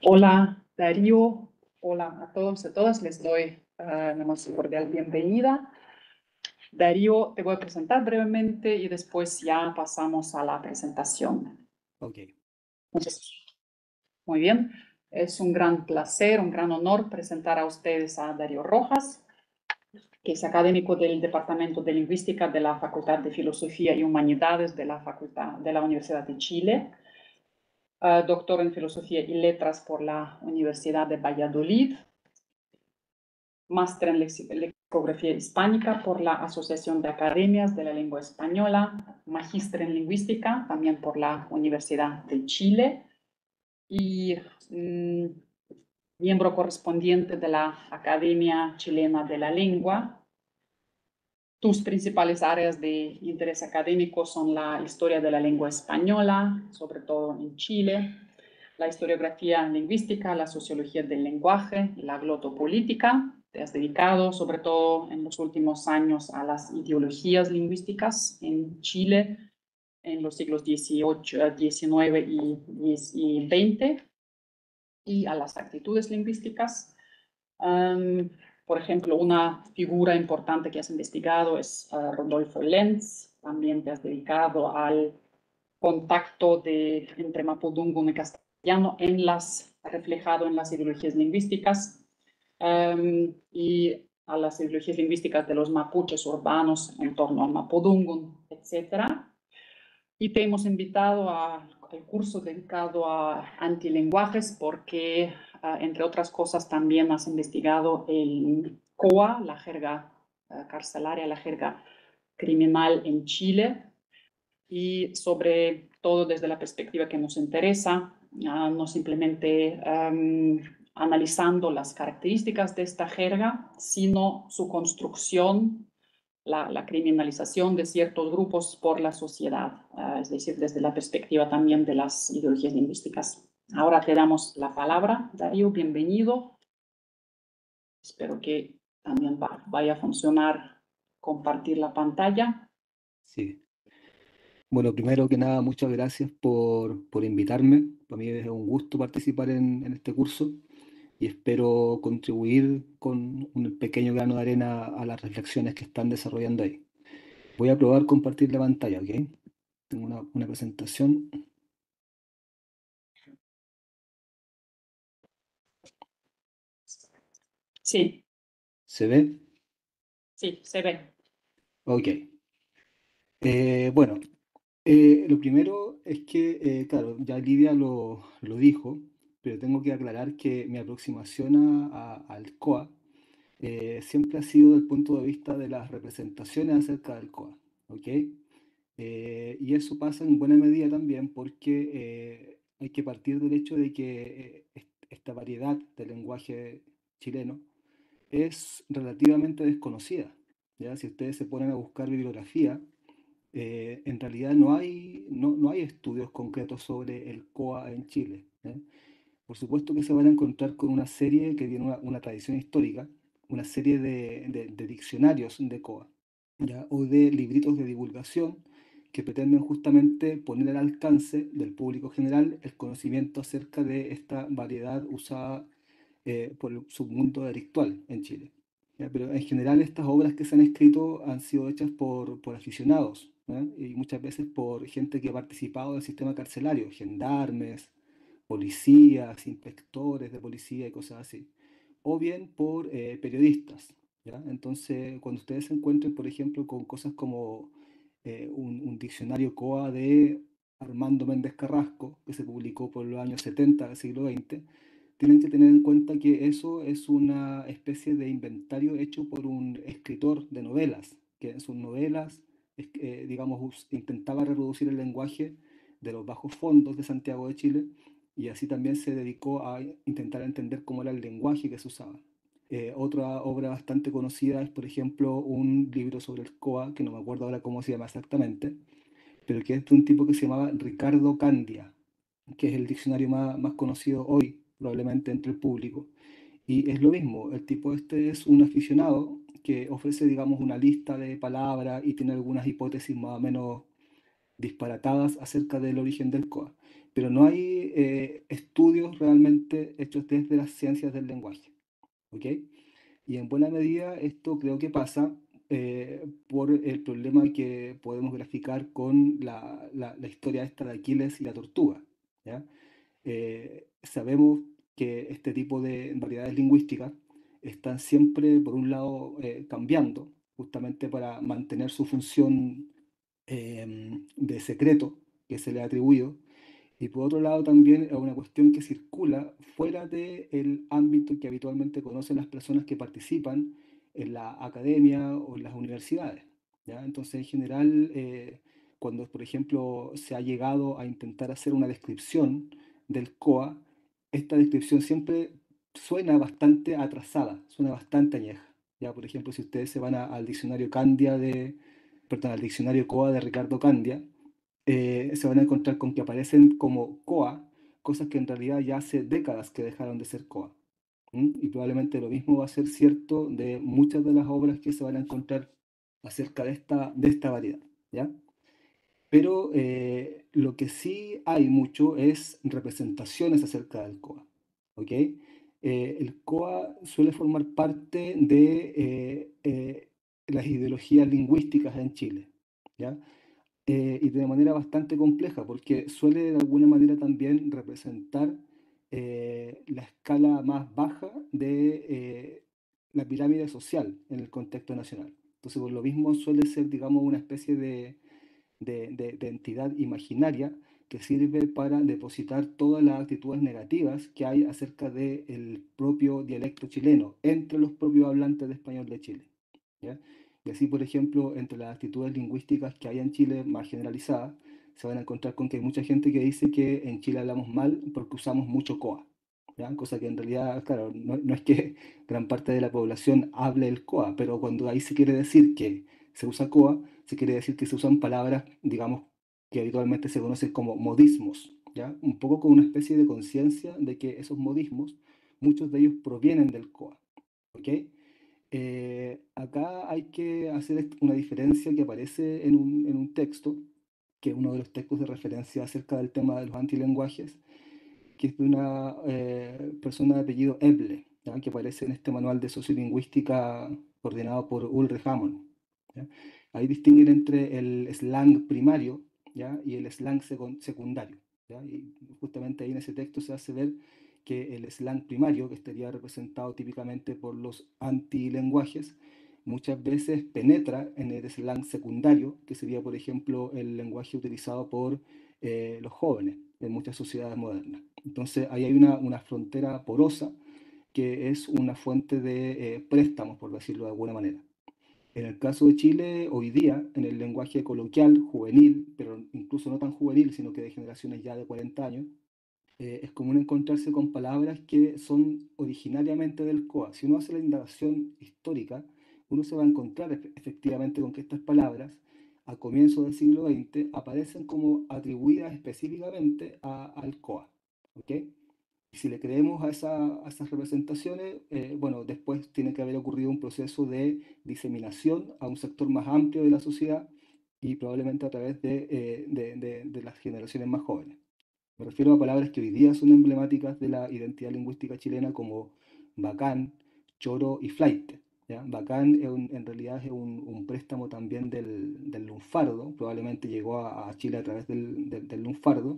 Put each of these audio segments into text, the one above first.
Hola Darío, hola a todos y a todas, les doy la más cordial bienvenida. Darío, te voy a presentar brevemente y después ya pasamos a la presentación. Ok, Entonces, muy bien, es un gran placer, un gran honor presentar a ustedes a Darío Rojas, que es académico del Departamento de Lingüística de la Facultad de Filosofía y Humanidades de la Facultad de la Universidad de Chile. Doctor en Filosofía y Letras por la Universidad de Valladolid, máster en lexicografía hispánica por la Asociación de Academias de la Lengua Española, magíster en lingüística también por la Universidad de Chile y miembro correspondiente de la Academia Chilena de la Lengua. Tus principales áreas de interés académico son la historia de la lengua española, sobre todo en Chile, la historiografía lingüística, la sociología del lenguaje y la glotopolítica. Te has dedicado, sobre todo en los últimos años, a las ideologías lingüísticas en Chile en los siglos XVIII, XIX y XX y a las actitudes lingüísticas. Por ejemplo, una figura importante que has investigado es Rodolfo Lenz. También te has dedicado al contacto entre mapudungun y castellano reflejado en las ideologías lingüísticas y a las ideologías lingüísticas de los mapuches urbanos en torno al mapudungun, etcétera. Y te hemos invitado al curso dedicado a antilenguajes porque, entre otras cosas, también has investigado el COA, la jerga carcelaria, la jerga criminal en Chile, y sobre todo desde la perspectiva que nos interesa, no simplemente analizando las características de esta jerga, sino su construcción, la criminalización de ciertos grupos por la sociedad, es decir, desde la perspectiva también de las ideologías lingüísticas. Ahora te damos la palabra, Darío, bienvenido. Espero que también vaya a funcionar compartir la pantalla. sí. Bueno, primero que nada, muchas gracias por invitarme. Para mí es un gusto participar en este curso y espero contribuir con un pequeño grano de arena a las reflexiones que están desarrollando ahí. Voy a probar compartir la pantalla, ¿ok? Tengo una presentación. Sí, ¿Se ve? sí, se ve. Ok. Bueno, lo primero es que, claro, ya Lidia lo dijo, pero tengo que aclarar que mi aproximación al COA siempre ha sido del punto de vista de las representaciones acerca del COA, ¿ok? Y eso pasa en buena medida también porque hay que partir del hecho de que esta variedad del lenguaje chileno es relativamente desconocida, ¿ya? Si ustedes se ponen a buscar bibliografía, en realidad no hay estudios concretos sobre el COA en Chile, ¿eh? Por supuesto que se van a encontrar con una serie que tiene una tradición histórica, una serie de diccionarios de COA, ¿ya? O de libritos de divulgación que pretenden justamente poner al alcance del público general el conocimiento acerca de esta variedad usada por el submundo delictual en Chile. ¿Ya? Pero en general estas obras que se han escrito han sido hechas por aficionados, ¿ya? Y muchas veces por gente que ha participado del sistema carcelario, gendarmes, policías, inspectores de policía y cosas así, o bien por periodistas, ¿ya? Entonces, cuando ustedes se encuentren, por ejemplo, con cosas como un diccionario COA de Armando Méndez Carrasco, que se publicó por los años 70 del siglo XX, tienen que tener en cuenta que eso es una especie de inventario hecho por un escritor de novelas, que en sus novelas, digamos, intentaba reproducir el lenguaje de los bajos fondos de Santiago de Chile y así también se dedicó a intentar entender cómo era el lenguaje que se usaba. Otra obra bastante conocida es, por ejemplo, un libro sobre el COA, que no me acuerdo ahora cómo se llama exactamente, pero que es de un tipo que se llamaba Ricardo Candia, que es el diccionario más conocido hoy, probablemente entre el público. Y es lo mismo, el tipo este es un aficionado que ofrece, digamos, una lista de palabras y tiene algunas hipótesis más o menos disparatadas acerca del origen del COA. pero no hay estudios realmente hechos desde las ciencias del lenguaje, ¿ok? Y en buena medida esto creo que pasa por el problema que podemos graficar con la historia esta de Aquiles y la tortuga, ¿ya? Sabemos que este tipo de variedades lingüísticas están siempre, por un lado, cambiando, justamente para mantener su función de secreto que se le ha atribuido, y por otro lado también es una cuestión que circula fuera del ámbito que habitualmente conocen las personas que participan en la academia o en las universidades, ¿ya? Entonces, en general, cuando, por ejemplo, se ha llegado a intentar hacer una descripción del COA, esta descripción siempre suena bastante atrasada, suena bastante añeja. Ya, por ejemplo, si ustedes se van al diccionario Candia perdón, al diccionario COA de Ricardo Candia, se van a encontrar con que aparecen como COA, cosas que en realidad ya hace décadas que dejaron de ser COA. Y probablemente lo mismo va a ser cierto de muchas de las obras que se van a encontrar acerca de esta variedad, ¿ya? Pero lo que sí hay mucho es representaciones acerca del COA, ¿ok? El COA suele formar parte de las ideologías lingüísticas en Chile, ¿ya? Y de manera bastante compleja, porque suele de alguna manera también representar la escala más baja de la pirámide social en el contexto nacional. Entonces, por lo mismo suele ser, digamos, una especie de entidad imaginaria que sirve para depositar todas las actitudes negativas que hay acerca del propio dialecto chileno entre los propios hablantes de español de Chile, ¿ya? Y así, por ejemplo, entre las actitudes lingüísticas que hay en Chile más generalizadas, se van a encontrar con que hay mucha gente que dice que en Chile hablamos mal porque usamos mucho COA, ¿ya? Cosa que en realidad, claro, no es que gran parte de la población hable el COA, pero cuando ahí se quiere decir que se usa COA, se quiere decir que se usan palabras, digamos, que habitualmente se conocen como modismos, ¿ya? Un poco con una especie de conciencia de que esos modismos, muchos de ellos provienen del COA, ¿ok? Acá hay que hacer una diferencia que aparece en un texto, que es uno de los textos de referencia acerca del tema de los antilenguajes, que es de una persona de apellido Eble, ¿ya? Que aparece en este manual de sociolingüística coordinado por Ulrich Hammond, ¿ya? Ahí distinguen entre el slang primario, ¿ya? Y el slang secundario, ¿ya? Y justamente ahí en ese texto se hace ver que el slang primario, que estaría representado típicamente por los antilenguajes, muchas veces penetra en el slang secundario, que sería, por ejemplo, el lenguaje utilizado por los jóvenes en muchas sociedades modernas. Entonces, ahí hay una frontera porosa que es una fuente de préstamos, por decirlo de alguna manera. En el caso de Chile, hoy día, en el lenguaje coloquial, juvenil, pero incluso no tan juvenil, sino que de generaciones ya de 40 años, es común encontrarse con palabras que son originariamente del COA. Si uno hace la indagación histórica, uno se va a encontrar efectivamente con que estas palabras, a comienzos del siglo XX, aparecen como atribuidas específicamente al COA, ¿ok? Y si le creemos a esas representaciones, bueno, después tiene que haber ocurrido un proceso de diseminación a un sector más amplio de la sociedad y probablemente a través de las generaciones más jóvenes. Me refiero a palabras que hoy día son emblemáticas de la identidad lingüística chilena como bacán, choro y flaite, ¿ya? Bacán en realidad es un préstamo también del lunfardo, probablemente llegó a Chile a través del lunfardo,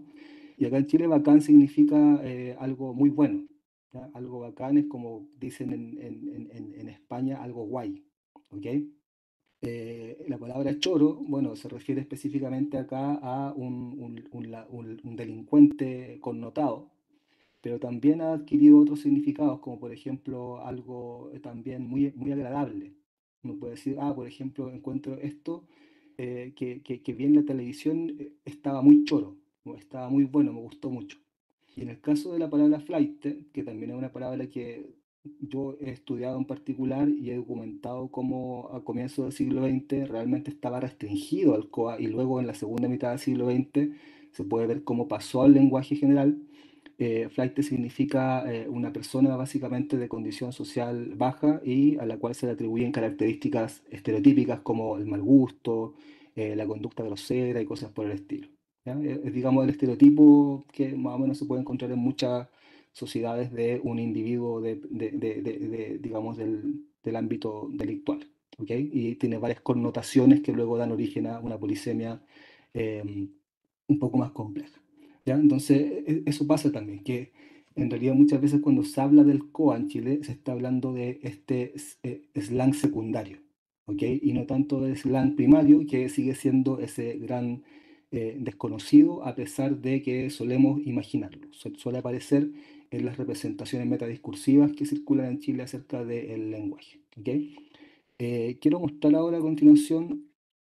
y acá en Chile bacán significa algo muy bueno, ¿ya? Algo bacán es como dicen en España, algo guay, ¿ok? La palabra choro, bueno, se refiere específicamente acá a un delincuente connotado, pero también ha adquirido otros significados, como por ejemplo algo también muy agradable. Uno puede decir, por ejemplo, encuentro esto que vi en la televisión, estaba muy choro, o estaba muy bueno, me gustó mucho. Y en el caso de la palabra flight, que también es una palabra que yo he estudiado en particular y he documentado cómo a comienzos del siglo XX realmente estaba restringido al COA y luego en la segunda mitad del siglo XX se puede ver cómo pasó al lenguaje general. Flight significa una persona básicamente de condición social baja y a la cual se le atribuyen características estereotípicas como el mal gusto, la conducta grosera y cosas por el estilo. ¿ya? Digamos, el estereotipo que más o menos se puede encontrar en muchas sociedades de un individuo digamos, del ámbito delictual, ¿ok? Y tiene varias connotaciones que luego dan origen a una polisemia eh, un poco más compleja, ¿ya? Entonces, eso pasa también, que en realidad muchas veces cuando se habla del COA en Chile se está hablando de este slang secundario, ¿ok? Y no tanto del slang primario, que sigue siendo ese gran desconocido a pesar de que solemos imaginarlo. Suele aparecer en las representaciones metadiscursivas que circulan en Chile acerca del lenguaje, ¿ok? Quiero mostrar ahora a continuación,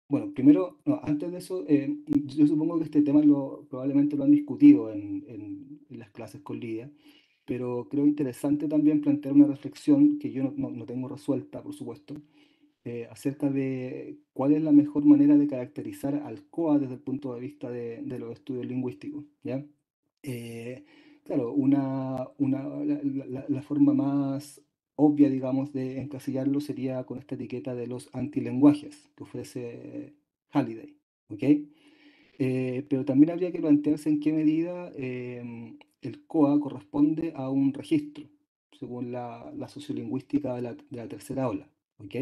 bueno, primero, no, antes de eso, yo supongo que este tema probablemente lo han discutido en las clases con Lidia, pero creo interesante también plantear una reflexión que yo no tengo resuelta, por supuesto, acerca de cuál es la mejor manera de caracterizar al COA desde el punto de vista de los estudios lingüísticos, ¿ya? Eh, claro, la forma más obvia, digamos, de encasillarlo sería con esta etiqueta de los antilenguajes que ofrece Halliday, ¿ok? Pero también habría que plantearse en qué medida el COA corresponde a un registro, según la sociolingüística de la tercera ola, ¿ok?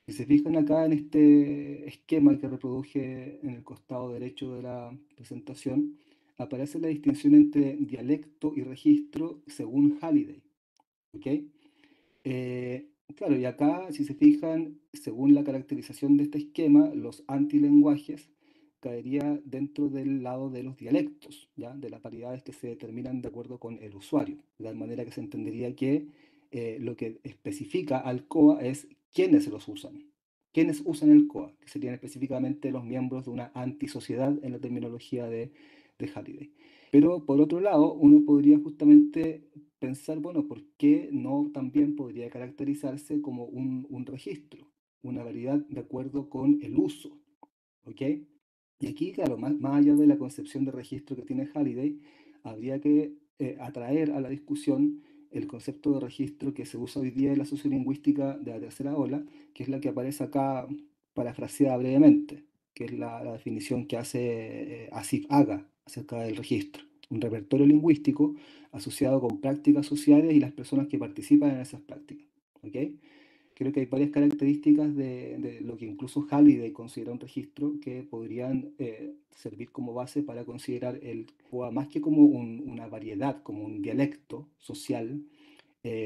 Si se fijan acá en este esquema que reproduje en el costado derecho de la presentación, aparece la distinción entre dialecto y registro según Halliday, ¿ok? Claro, y acá, si se fijan, según la caracterización de este esquema, los antilenguajes caería dentro del lado de los dialectos, ¿ya? De las variedades que se determinan de acuerdo con el usuario, de tal manera que se entendería que lo que especifica al COA es quiénes los usan. ¿Quiénes usan el COA? Que serían específicamente los miembros de una antisociedad en la terminología de Halliday. Pero por otro lado, uno podría justamente pensar, bueno, ¿por qué no también podría caracterizarse como un registro, una variedad de acuerdo con el uso? ¿Ok? Y aquí, claro, más allá de la concepción de registro que tiene Halliday, habría que atraer a la discusión el concepto de registro que se usa hoy día en la sociolingüística de la tercera ola, que es la que aparece acá parafraseada brevemente, que es la definición que hace Asif Aga acerca del registro. Un repertorio lingüístico asociado con prácticas sociales y las personas que participan en esas prácticas. ¿Ok? Creo que hay varias características de lo que incluso Halliday considera un registro que podrían servir como base para considerar el COA más que como una variedad, como un dialecto social,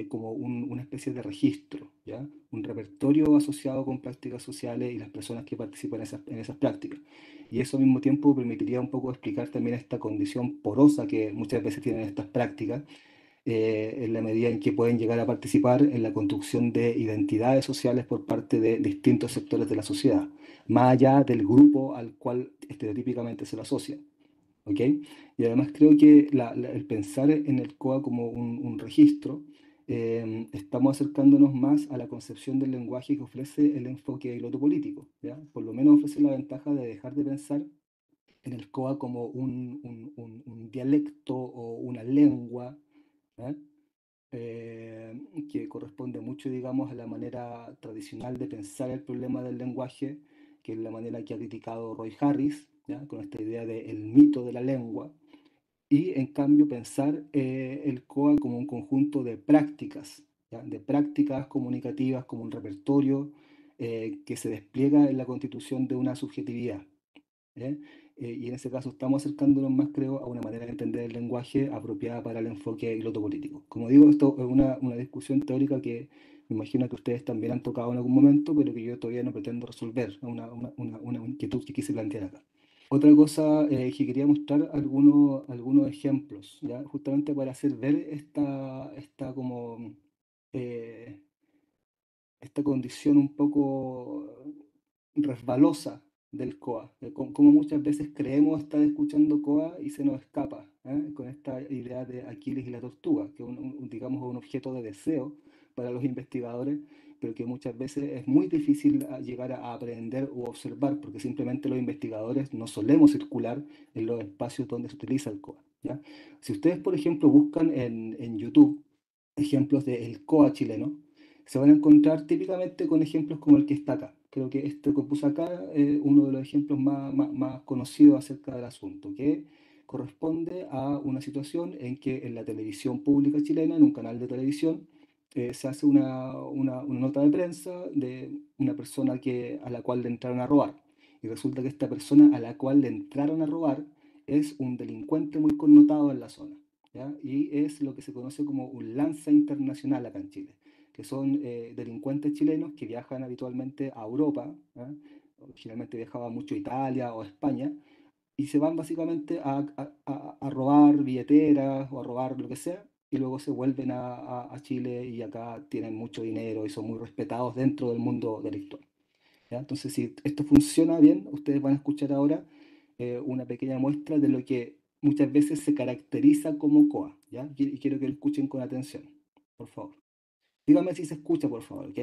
como una especie de registro, ¿ya? Un repertorio asociado con prácticas sociales y las personas que participan en esas prácticas. Y eso al mismo tiempo permitiría un poco explicar también esta condición porosa que muchas veces tienen estas prácticas en la medida en que pueden llegar a participar en la construcción de identidades sociales por parte de distintos sectores de la sociedad, más allá del grupo al cual estereotípicamente se lo asocia. ¿Ok? Y además creo que el pensar en el COA como un registro, estamos acercándonos más a la concepción del lenguaje que ofrece el enfoque glotopolítico, ¿ya? Por lo menos ofrece la ventaja de dejar de pensar en el COA como un dialecto o una lengua, ¿eh? Que corresponde mucho, digamos, a la manera tradicional de pensar el problema del lenguaje, que es la manera que ha criticado Roy Harris, ¿ya? Con esta idea del mito de la lengua, y en cambio pensar el COA como un conjunto de prácticas, ¿ya? De prácticas comunicativas como un repertorio que se despliega en la constitución de una subjetividad. ¿Eh? Y en ese caso estamos acercándonos más, creo, a una manera de entender el lenguaje apropiada para el enfoque glotopolítico. Como digo, esto es una discusión teórica que me imagino que ustedes también han tocado en algún momento, pero que yo todavía no pretendo resolver, es una inquietud que quise plantear acá. Otra cosa que quería mostrar algunos ejemplos, ¿ya? Justamente para hacer ver como, eh, esta condición un poco resbalosa del COA, de cómo muchas veces creemos estar escuchando COA y se nos escapa, ¿eh? Con esta idea de Aquiles y la tortuga, que es digamos un objeto de deseo para los investigadores, pero que muchas veces es muy difícil llegar a aprender o observar, porque simplemente los investigadores no solemos circular en los espacios donde se utiliza el COA, ¿ya? Si ustedes, por ejemplo, buscan en YouTube ejemplos del COA chileno, se van a encontrar típicamente con ejemplos como el que está acá. Creo que este que puse acá es uno de los ejemplos más conocidos acerca del asunto, que corresponde a una situación en que en la televisión pública chilena, en un canal de televisión, se hace una nota de prensa de una persona a la cual le entraron a robar. Y resulta que esta persona a la cual le entraron a robar es un delincuente muy connotado en la zona, ¿ya? Y es lo que se conoce como un lanza internacional acá en Chile, que son delincuentes chilenos que viajan habitualmente a Europa, ¿ya? Generalmente viajaban mucho a Italia o a España, y se van básicamente a robar billeteras o a robar lo que sea, y luego se vuelven a Chile y acá tienen mucho dinero y son muy respetados dentro del mundo delictual, ¿ya? Entonces, si esto funciona bien, ustedes van a escuchar ahora una pequeña muestra de lo que muchas veces se caracteriza como COA, ¿ya? Y quiero que lo escuchen con atención, por favor. Díganme si se escucha, por favor, ¿ok?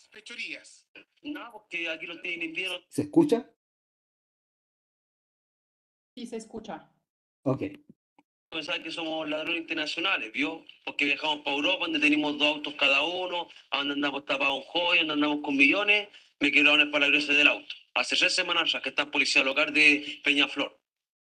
Fechorías. No, porque aquí lo tienen bien. ¿Se escucha? Sí, se escucha. Ok. Pensar que somos ladrones internacionales, ¿vio? Porque viajamos para Europa, donde tenemos 2 autos cada uno, a donde andamos tapados en joyas, donde andamos con millones, me quedaron el parabrisas del auto. Hace 3 semanas ya que está en policía local de Peñaflor.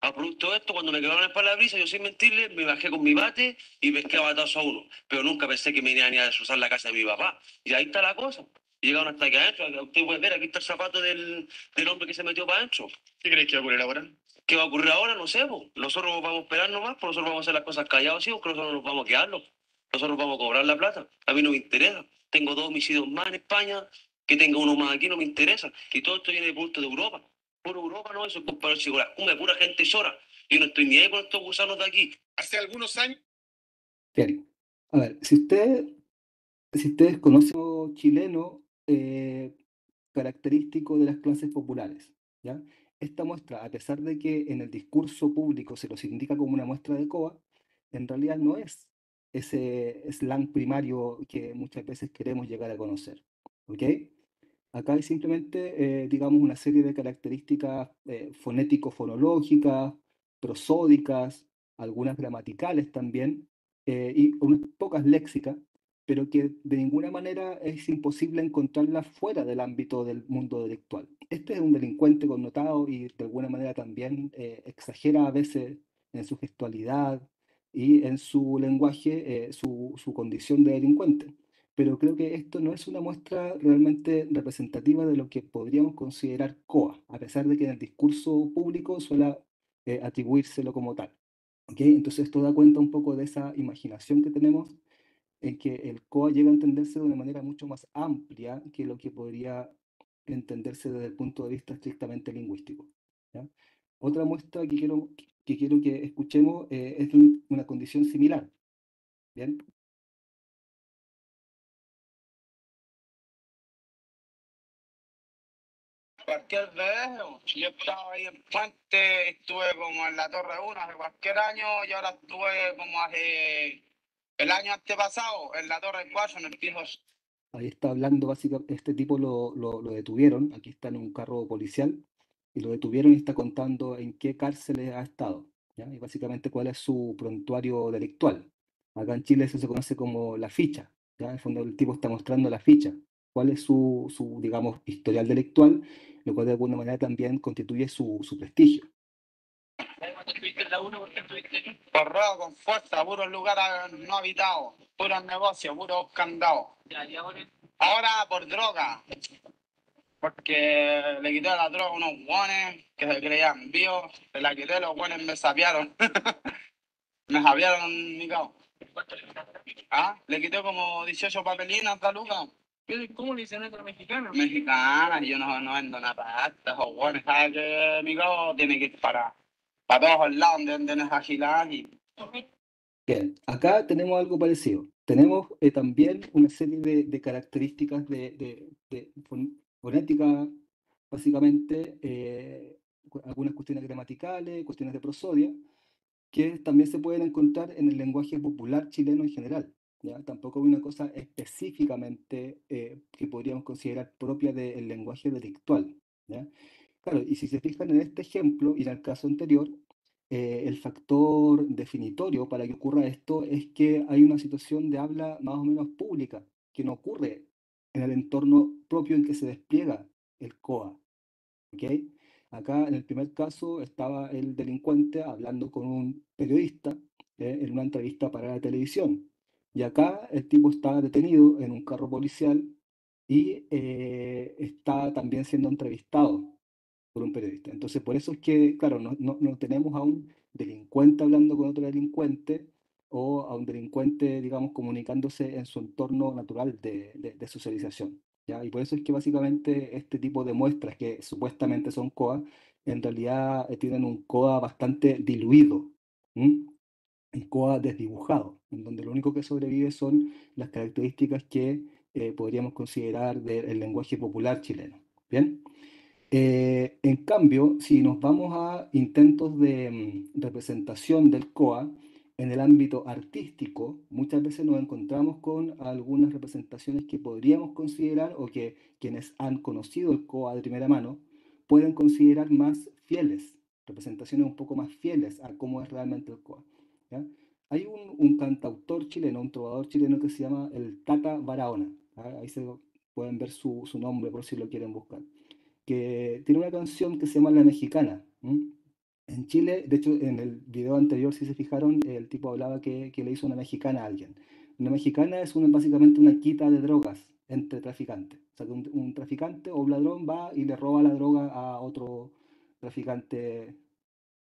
A producto de esto, cuando me quedaron el parabrisas, yo sin mentirle, me bajé con mi bate y pesqué a batazo a uno. Pero nunca pensé que me iban a ir a destrozar la casa de mi papá. Y ahí está la cosa. Llegaron hasta aquí adentro. Usted puede ver, aquí está el zapato del hombre que se metió para adentro. ¿Qué crees que va a ocurrir ahora? ¿Qué va a ocurrir ahora? No sé, po. Nosotros vamos a esperar nomás, pues nosotros vamos a hacer las cosas callados, sí, porque nosotros nos vamos a quedarnos. Nosotros vamos a cobrar la plata. A mí no me interesa. Tengo 2 homicidios más en España, que tenga uno más aquí no me interesa. Y todo esto viene de punto de Europa. Por Europa no, eso es compadre, si pura gente llora. Yo no estoy ni ahí con estos gusanos de aquí. Hace algunos años. Bien. A ver, si ustedes conocen algo chileno característico de las clases populares, ¿ya? Esta muestra, a pesar de que en el discurso público se los indica como una muestra de COA, en realidad no es ese slang primario que muchas veces queremos llegar a conocer, ¿ok? Acá hay simplemente, digamos, una serie de características fonético-fonológicas, prosódicas, algunas gramaticales también, y unas pocas léxicas, pero que de ninguna manera es imposible encontrarlas fuera del ámbito del mundo delictual. Este es un delincuente connotado y de alguna manera también exagera a veces en su gestualidad y en su lenguaje su condición de delincuente, pero creo que esto no es una muestra realmente representativa de lo que podríamos considerar COA, a pesar de que en el discurso público suele atribuírselo como tal. ¿Ok? Entonces esto da cuenta un poco de esa imaginación que tenemos en que el COA llega a entenderse de una manera mucho más amplia que lo que podría entenderse desde el punto de vista estrictamente lingüístico, ¿ya? Otra muestra que quiero que escuchemos es de una condición similar. ¿Bien? Cualquier vez, yo estaba ahí en Puente, estuve como en la Torre 1 hace cualquier año y ahora estuve como hace el año antepasado en la Torre 4 en el piso. Ahí está hablando básicamente, este tipo lo detuvieron, aquí está en un carro policial, y lo detuvieron y está contando en qué cárceles ha estado, ¿ya? Y básicamente cuál es su prontuario delictual. Acá en Chile eso se conoce como la ficha, ¿ya? En el fondo el tipo está mostrando la ficha, cuál es su digamos, historial delictual, lo cual de alguna manera también constituye su prestigio. Correo con fuerza, puros lugares no habitados, puros negocios, puros candados. Ahora por droga, porque le quité la droga a unos guanes que se creían vivos, se la quité, los guanes me sapearon. Me sapearon mi cabo. Ah, le quité como 18 papelinas de lucas. ¿Cómo le dicen otra mexicana? Mexicana, yo no vendo nada para estas o guanes, ¿sabes que mi cabo tiene que ir para todos lados donde no es agilidad y... Bien, acá tenemos algo parecido. Tenemos también una serie de características de fonética, básicamente, algunas cuestiones gramaticales, cuestiones de prosodia, que también se pueden encontrar en el lenguaje popular chileno en general, ¿ya? Tampoco hay una cosa específicamente que podríamos considerar propia del lenguaje delictual, ¿ya? Claro, y si se fijan en este ejemplo y en el caso anterior, el factor definitorio para que ocurra esto es que hay una situación de habla más o menos pública, que no ocurre en el entorno propio en que se despliega el COA. ¿Ok? Acá en el primer caso estaba el delincuente hablando con un periodista en una entrevista para la televisión. Y acá el tipo está detenido en un carro policial y está también siendo entrevistado por un periodista. Entonces, por eso es que, claro, no tenemos a un delincuente hablando con otro delincuente o a un delincuente, digamos, comunicándose en su entorno natural de socialización. ¿Ya? Y por eso es que básicamente este tipo de muestras que supuestamente son COA, en realidad tienen un COA bastante diluido, ¿m? Un COA desdibujado, en donde lo único que sobrevive son las características que podríamos considerar del lenguaje popular chileno. ¿Bien? En cambio, si nos vamos a intentos de representación del COA en el ámbito artístico, muchas veces nos encontramos con algunas representaciones que podríamos considerar o que quienes han conocido el COA de primera mano pueden considerar más fieles, representaciones un poco más fieles a cómo es realmente el COA. ¿Ya? Hay un cantautor chileno, un trovador chileno que se llama el Tata Barahona. ¿Ya? Ahí se pueden ver su nombre por si lo quieren buscar, que tiene una canción que se llama La Mexicana. ¿M? En Chile, de hecho, en el video anterior, si se fijaron, el tipo hablaba que le hizo una mexicana a alguien. Una mexicana es básicamente una quita de drogas entre traficantes. O sea, que un traficante o un ladrón va y le roba la droga a otro traficante.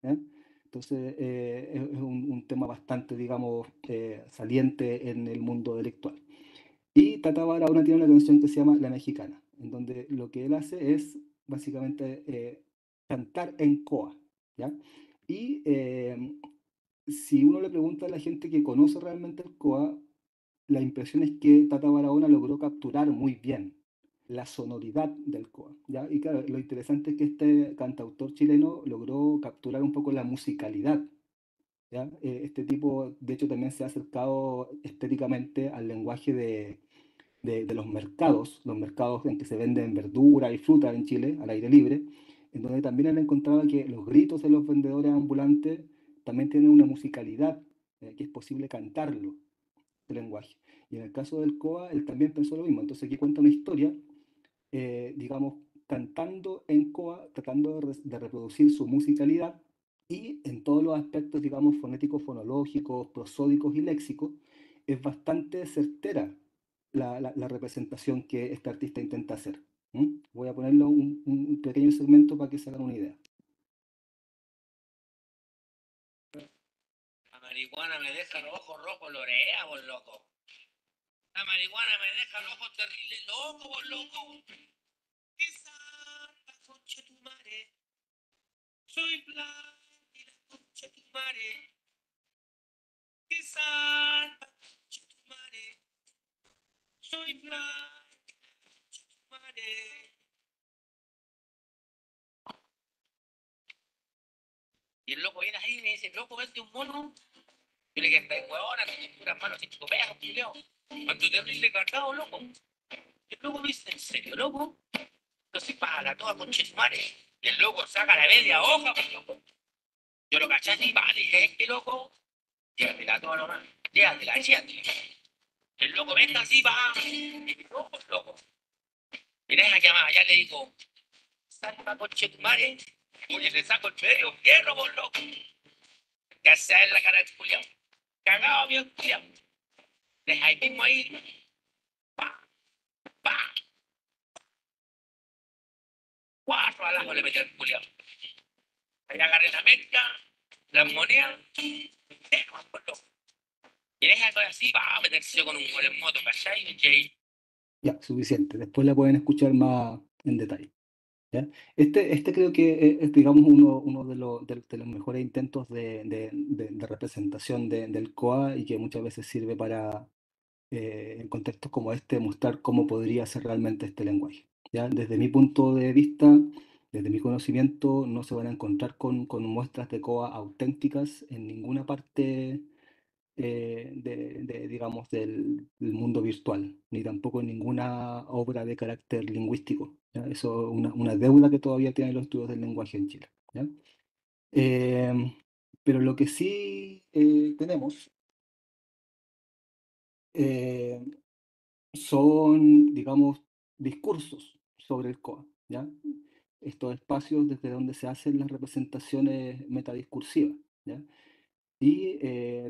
¿Eh? Entonces, es un tema bastante, digamos, saliente en el mundo delictual. Y Tata Barahona tiene una canción que se llama La Mexicana, en donde lo que él hace es básicamente cantar en coa, ¿ya? Y si uno le pregunta a la gente que conoce realmente el coa, la impresión es que Tata Barahona logró capturar muy bien la sonoridad del coa, ¿ya? Y claro, lo interesante es que este cantautor chileno logró capturar un poco la musicalidad, ¿ya? Este tipo, de hecho, también se ha acercado estéticamente al lenguaje de los mercados en que se venden verdura y fruta en Chile, al aire libre, en donde también él encontraba que los gritos de los vendedores ambulantes también tienen una musicalidad, que es posible cantarlo, el lenguaje. Y en el caso del COA, él también pensó lo mismo. Entonces aquí cuenta una historia, digamos, cantando en COA, tratando de reproducir su musicalidad y en todos los aspectos, digamos, fonéticos, fonológicos, prosódicos y léxicos, es bastante certera la representación que este artista intenta hacer. ¿M? Voy a ponerlo un pequeño segmento para que se hagan una idea. La marihuana me deja los ojos rojos, lorea, vos loco. La marihuana me deja los ojos terribles, loco, vos loco. Qué santa concha tu madre. Soy blanca y la concha tu madre. Qué santa concha tu madre. Soy blanca y la concha tu madre. Y el loco viene ahí y me dice, loco, vete un mono. Yo le dije, esta es huevona, tiene puras manos y chico pegas, culeo. ¿Cuánto te abriste cargado, loco? Y el loco me dice, ¿en serio, loco? Entonces para toda conchetumare. Y el loco saca la media hoja, pues, loco. Yo lo caché así, vale, dije, loco, llévatela toda nomás. Llévatela, llévatela. El loco venga así, va. Y mi loco, loco. Mira esa llamada, ya le digo, salva conchetumare. Oye, le saco el medio hierro, vos loco. Que hacer la cara de culiao. Cagado, bien culiao. Deja ahí mismo ahí. Pa, pa. Cuatro alajos le metió el culiao. Ahí agarré la mezcla, las monedas, por loco. Y deja todo así, va a meterse con un gol en moto, ¿cachai? Y Ya, suficiente. Después la pueden escuchar más en detalle. ¿Ya? Este creo que es, digamos, uno de los mejores intentos de representación del COA y que muchas veces sirve para, en contextos como este, mostrar cómo podría ser realmente este lenguaje. ¿Ya? Desde mi punto de vista, desde mi conocimiento, no se van a encontrar con muestras de COA auténticas en ninguna parte digamos, del mundo virtual, ni tampoco en ninguna obra de carácter lingüístico. ¿Ya? Eso es una deuda que todavía tienen los estudios del lenguaje en Chile. ¿Ya? Em, pero lo que sí tenemos eh, son, digamos, discursos sobre el COA, ¿ya? Estos espacios desde donde se hacen las representaciones metadiscursivas, ¿ya? Y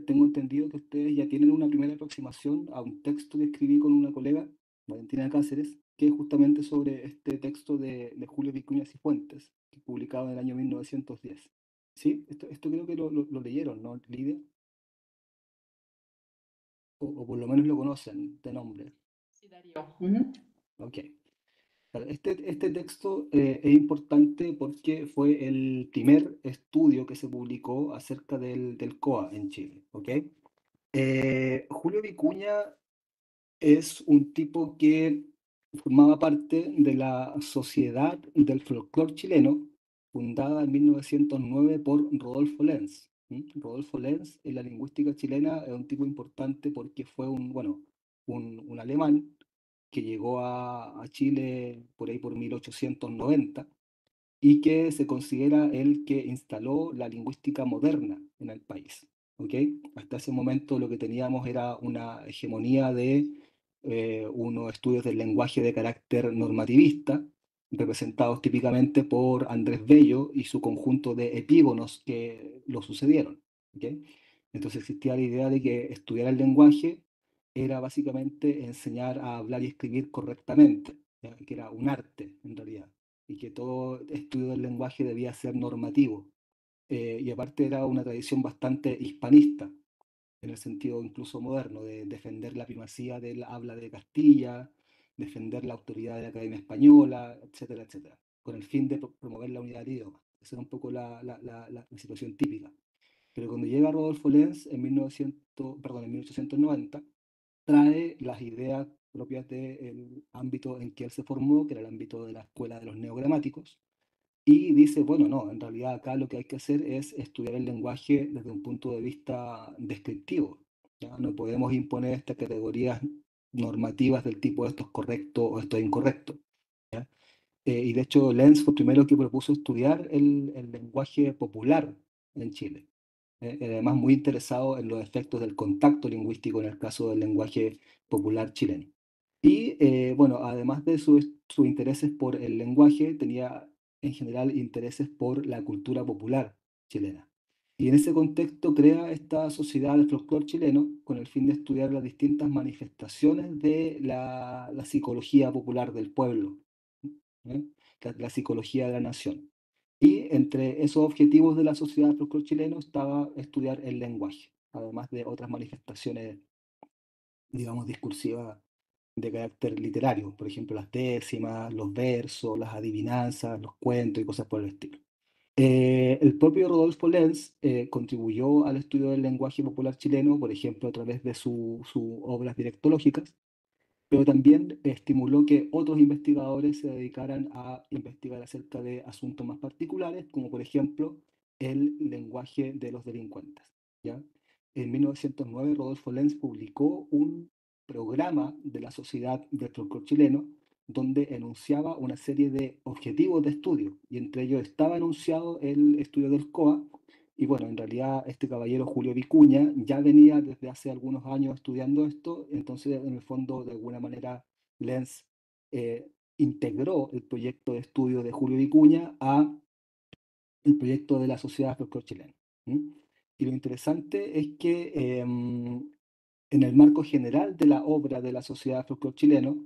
tengo entendido que ustedes ya tienen una primera aproximación a un texto que escribí con una colega, Valentina Cáceres, que es justamente sobre este texto de Julio Vicuña Cifuentes, que publicado en el año 1910. ¿Sí? Esto creo que lo leyeron, ¿no, Lidia? O por lo menos lo conocen de nombre. Sí, Darío. Ujú. Ok. Claro, este texto es importante porque fue el primer estudio que se publicó acerca del COA en Chile, ¿ok? Julio Vicuña es un tipo que formaba parte de la Sociedad del Folclor Chileno, fundada en 1909 por Rodolfo Lenz. Rodolfo Lenz en la lingüística chilena es un tipo importante porque fue un alemán que llegó a Chile por ahí por 1890 y que se considera el que instaló la lingüística moderna en el país. ¿Ok? Hasta ese momento lo que teníamos era una hegemonía de unos estudios del lenguaje de carácter normativista, representados típicamente por Andrés Bello y su conjunto de epígonos que lo sucedieron. ¿Ok? Entonces existía la idea de que estudiar el lenguaje era básicamente enseñar a hablar y escribir correctamente, ¿ya? Que era un arte en realidad y que todo estudio del lenguaje debía ser normativo. Y aparte era una tradición bastante hispanista, en el sentido incluso moderno, de defender la primacía del habla de Castilla, defender la autoridad de la Academia Española, etcétera, etcétera, con el fin de promover la unidad del idioma. Esa era un poco la situación típica. Pero cuando llega Rodolfo Lenz en 1890, trae las ideas propias del ámbito en que él se formó, que era el ámbito de la escuela de los neogramáticos, y dice, bueno, no, en realidad acá lo que hay que hacer es estudiar el lenguaje desde un punto de vista descriptivo, ¿ya? No podemos imponer estas categorías normativas del tipo esto es correcto o esto es incorrecto, ¿ya? Y de hecho Lenz fue el primero que propuso estudiar el lenguaje popular en Chile. Además muy interesado en los efectos del contacto lingüístico en el caso del lenguaje popular chileno. Y bueno, además de sus intereses por el lenguaje, tenía en general intereses por la cultura popular chilena. Y en ese contexto crea esta sociedad del folclore chileno con el fin de estudiar las distintas manifestaciones de la psicología popular del pueblo, ¿eh? La psicología de la nación. Y entre esos objetivos de la sociedad del folclore chileno estaba estudiar el lenguaje, además de otras manifestaciones, digamos, discursivas de carácter literario, por ejemplo, las décimas, los versos, las adivinanzas, los cuentos y cosas por el estilo. El propio Rodolfo Lenz contribuyó al estudio del lenguaje popular chileno, por ejemplo, a través de sus obras dialectológicas, pero también estimuló que otros investigadores se dedicaran a investigar acerca de asuntos más particulares, como por ejemplo el lenguaje de los delincuentes, ¿ya? En 1909, Rodolfo Lenz publicó un programa de la Sociedad del Folclore Chileno, donde enunciaba una serie de objetivos de estudio, y entre ellos estaba enunciado el estudio del COA. Y bueno, en realidad este caballero Julio Vicuña ya venía desde hace algunos años estudiando esto, entonces en el fondo de alguna manera Lenz eh, integró el proyecto de estudio de Julio Vicuña a el proyecto de la Sociedad Folclore Chilena. ¿Mm? Y lo interesante es que en el marco general de la obra de la Sociedad Folclore Chileno,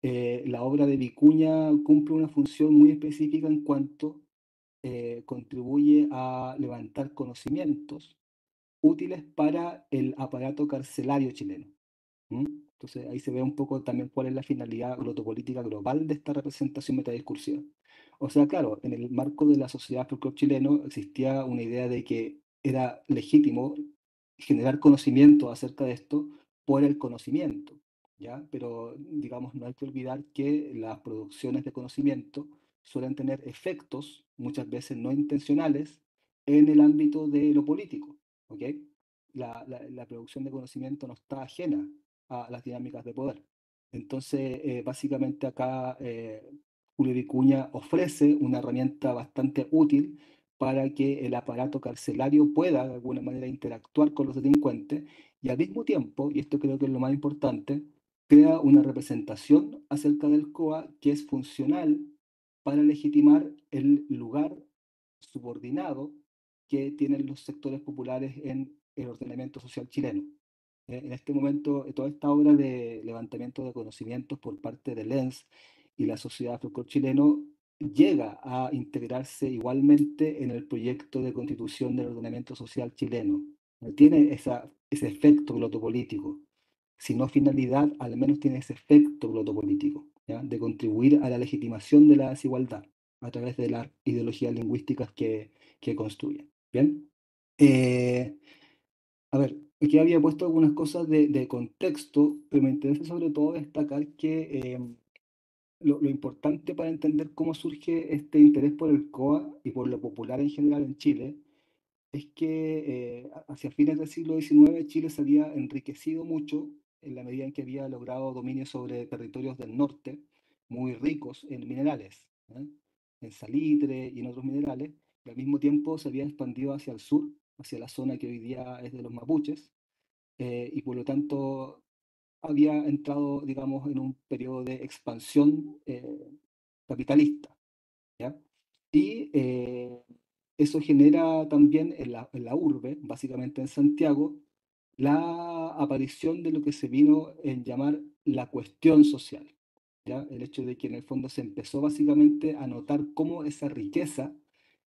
la obra de Vicuña cumple una función muy específica en cuanto contribuye a levantar conocimientos útiles para el aparato carcelario chileno. ¿Mm? Entonces ahí se ve un poco también cuál es la finalidad glotopolítica global de esta representación metadiscursiva. O sea, claro, en el marco de la sociedad folclore chileno existía una idea de que era legítimo generar conocimiento acerca de esto por el conocimiento, ¿ya? Pero digamos, no hay que olvidar que las producciones de conocimiento suelen tener efectos, muchas veces no intencionales, en el ámbito de lo político, ¿ok? La producción de conocimiento no está ajena a las dinámicas de poder. Entonces, básicamente acá Julio Vicuña ofrece una herramienta bastante útil para que el aparato carcelario pueda de alguna manera interactuar con los delincuentes y al mismo tiempo, y esto creo que es lo más importante, crea una representación acerca del COA que es funcional para legitimar el lugar subordinado que tienen los sectores populares en el ordenamiento social chileno. En este momento, toda esta obra de levantamiento de conocimientos por parte del ENS y la Sociedad Folclor Chileno llega a integrarse igualmente en el proyecto de constitución del ordenamiento social chileno. Tiene ese efecto glotopolítico. Si no finalidad, al menos tiene ese efecto glotopolítico, ¿ya? De contribuir a la legitimación de la desigualdad a través de las ideologías lingüísticas que construyen. ¿Bien? A ver, aquí había puesto algunas cosas de contexto, pero me interesa sobre todo destacar que lo importante para entender cómo surge este interés por el COA y por lo popular en general en Chile es que hacia fines del siglo XIX Chile se había enriquecido mucho en la medida en que había logrado dominio sobre territorios del norte muy ricos en minerales, ¿eh? En salitre y en otros minerales, y al mismo tiempo se había expandido hacia el sur, hacia la zona que hoy día es de los mapuches, y por lo tanto había entrado, digamos, en un periodo de expansión capitalista, ¿ya? Y eso genera también en la urbe, básicamente en Santiago, la aparición de lo que se vino en llamar la cuestión social, ¿ya? El hecho de que en el fondo se empezó básicamente a notar cómo esa riqueza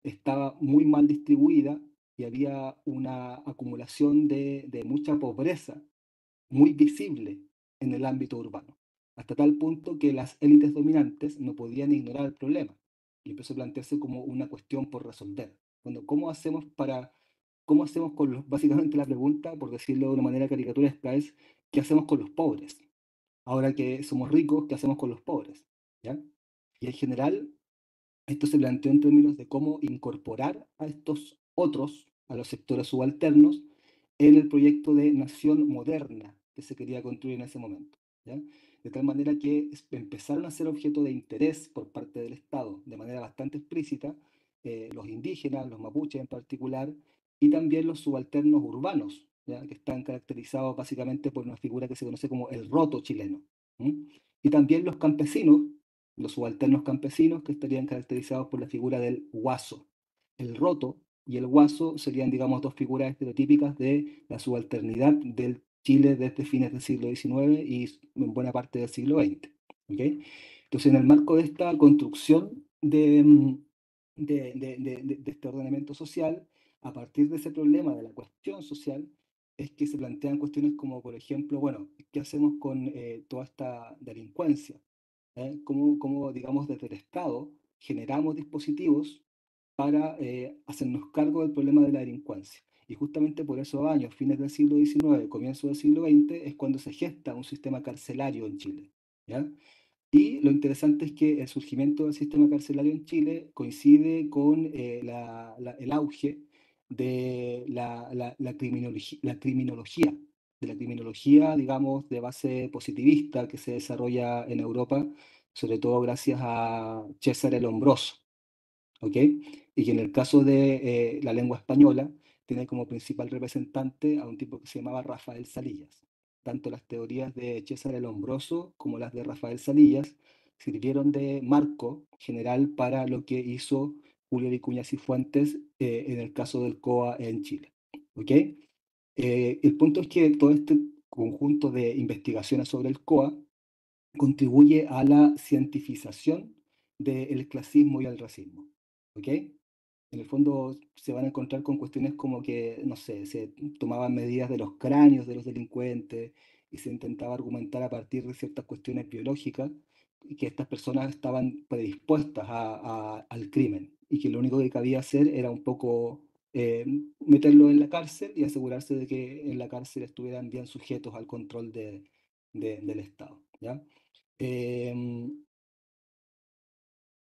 estaba muy mal distribuida y había una acumulación de mucha pobreza muy visible en el ámbito urbano, hasta tal punto que las élites dominantes no podían ignorar el problema y empezó a plantearse como una cuestión por resolver. Bueno, ¿cómo hacemos con los, básicamente la pregunta, por decirlo de una manera caricaturesca, es ¿qué hacemos con los pobres? Ahora que somos ricos, ¿qué hacemos con los pobres? ¿Ya? Y en general, esto se planteó en términos de cómo incorporar a estos otros, a los sectores subalternos, en el proyecto de nación moderna que se quería construir en ese momento, ¿ya? De tal manera que empezaron a ser objeto de interés por parte del Estado de manera bastante explícita los indígenas, los mapuches en particular, y también los subalternos urbanos, ¿ya? Que están caracterizados básicamente por una figura que se conoce como el roto chileno. ¿Mm? Y también los subalternos campesinos, que estarían caracterizados por la figura del guaso. El roto y el guaso serían, digamos, dos figuras estereotípicas de la subalternidad del Chile desde fines del siglo XIX y en buena parte del siglo XX. ¿Okay? Entonces, en el marco de esta construcción de este ordenamiento social, a partir de ese problema de la cuestión social, es que se plantean cuestiones como, por ejemplo, bueno, ¿qué hacemos con toda esta delincuencia? ¿Cómo, digamos, desde el Estado generamos dispositivos para hacernos cargo del problema de la delincuencia? Y justamente por esos años, fines del siglo XIX, comienzo del siglo XX, es cuando se gesta un sistema carcelario en Chile, ¿ya? Y lo interesante es que el surgimiento del sistema carcelario en Chile coincide con el auge de la criminología, digamos, de base positivista que se desarrolla en Europa, sobre todo gracias a César el Hombroso. ¿Ok? Y que en el caso de la lengua española tiene como principal representante a un tipo que se llamaba Rafael Salillas. Tanto las teorías de César el Hombroso como las de Rafael Salillas sirvieron de marco general para lo que hizo Julio Vicuña Cifuentes en el caso del COA en Chile. ¿Ok? El punto es que todo este conjunto de investigaciones sobre el COA contribuye a la cientificación del clasismo y el racismo. ¿Ok? En el fondo se van a encontrar con cuestiones como que, no sé, se tomaban medidas de los cráneos de los delincuentes y se intentaba argumentar a partir de ciertas cuestiones biológicas y que estas personas estaban predispuestas al crimen y que lo único que cabía hacer era un poco meterlo en la cárcel y asegurarse de que en la cárcel estuvieran bien sujetos al control del Estado, ¿ya?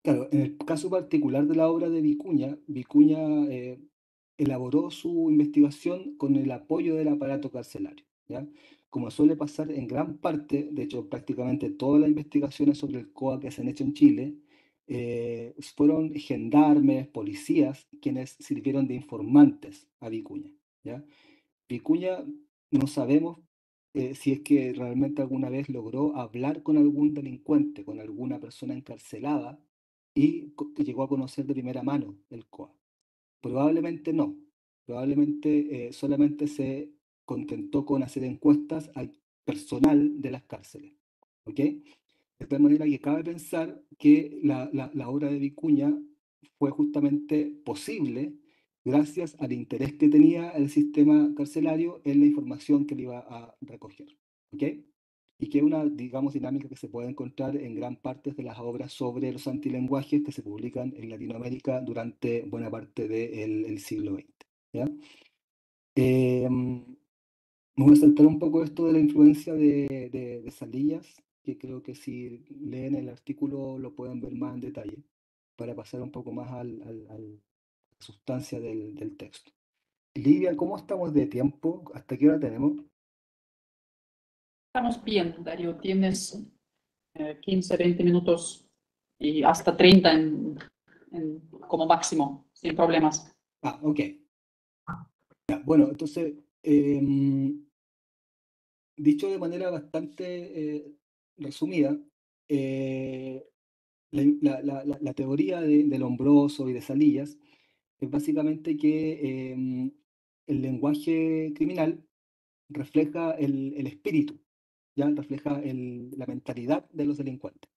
Claro, en el caso particular de la obra de Vicuña, Vicuña elaboró su investigación con el apoyo del aparato carcelario, ¿ya? Como suele pasar en gran parte, de hecho prácticamente todas las investigaciones sobre el COA que se han hecho en Chile, fueron gendarmes, policías, quienes sirvieron de informantes a Vicuña, ¿ya? Vicuña no sabemos si es que realmente alguna vez logró hablar con algún delincuente, con alguna persona encarcelada y llegó a conocer de primera mano el COA. Probablemente no. Probablemente solamente se contentó con hacer encuestas al personal de las cárceles. ¿Ok? De tal manera que cabe pensar que la obra de Vicuña fue justamente posible gracias al interés que tenía el sistema carcelario en la información que le iba a recoger. ¿Ok? Y que es una, digamos, dinámica que se puede encontrar en gran parte de las obras sobre los antilenguajes que se publican en Latinoamérica durante buena parte del siglo XX. ¿Ya? Me voy a saltar un poco esto de la influencia de Salillas, que creo que si leen el artículo lo pueden ver más en detalle, para pasar un poco más a la sustancia del texto. Lidia, ¿cómo estamos de tiempo? ¿Hasta qué hora tenemos? Estamos bien, Darío. Tienes 15, 20 minutos y hasta 30 como máximo, sin problemas. Ok. Ya, bueno, entonces, dicho de manera bastante resumida, la teoría de Lombroso y de Salillas es básicamente que el lenguaje criminal refleja el espíritu, ¿ya? Refleja la mentalidad de los delincuentes.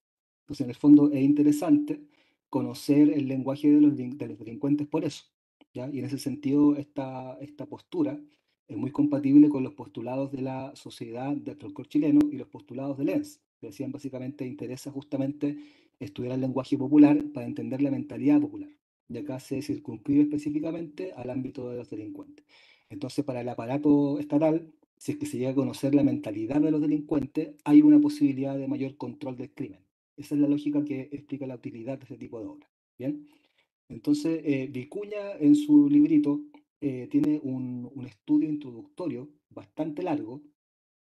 Entonces, en el fondo es interesante conocer el lenguaje de los delincuentes por eso, ¿ya? Y en ese sentido, esta postura es muy compatible con los postulados de la Sociedad del Folclore Chileno y los postulados de Lenz, que decían básicamente interesa justamente estudiar el lenguaje popular para entender la mentalidad popular. Y acá se circunscribe específicamente al ámbito de los delincuentes. Entonces, para el aparato estatal, si es que se llega a conocer la mentalidad de los delincuentes, hay una posibilidad de mayor control del crimen. Esa es la lógica que explica la utilidad de este tipo de obras. ¿Bien? Entonces, Vicuña en su librito tiene un estudio introductorio bastante largo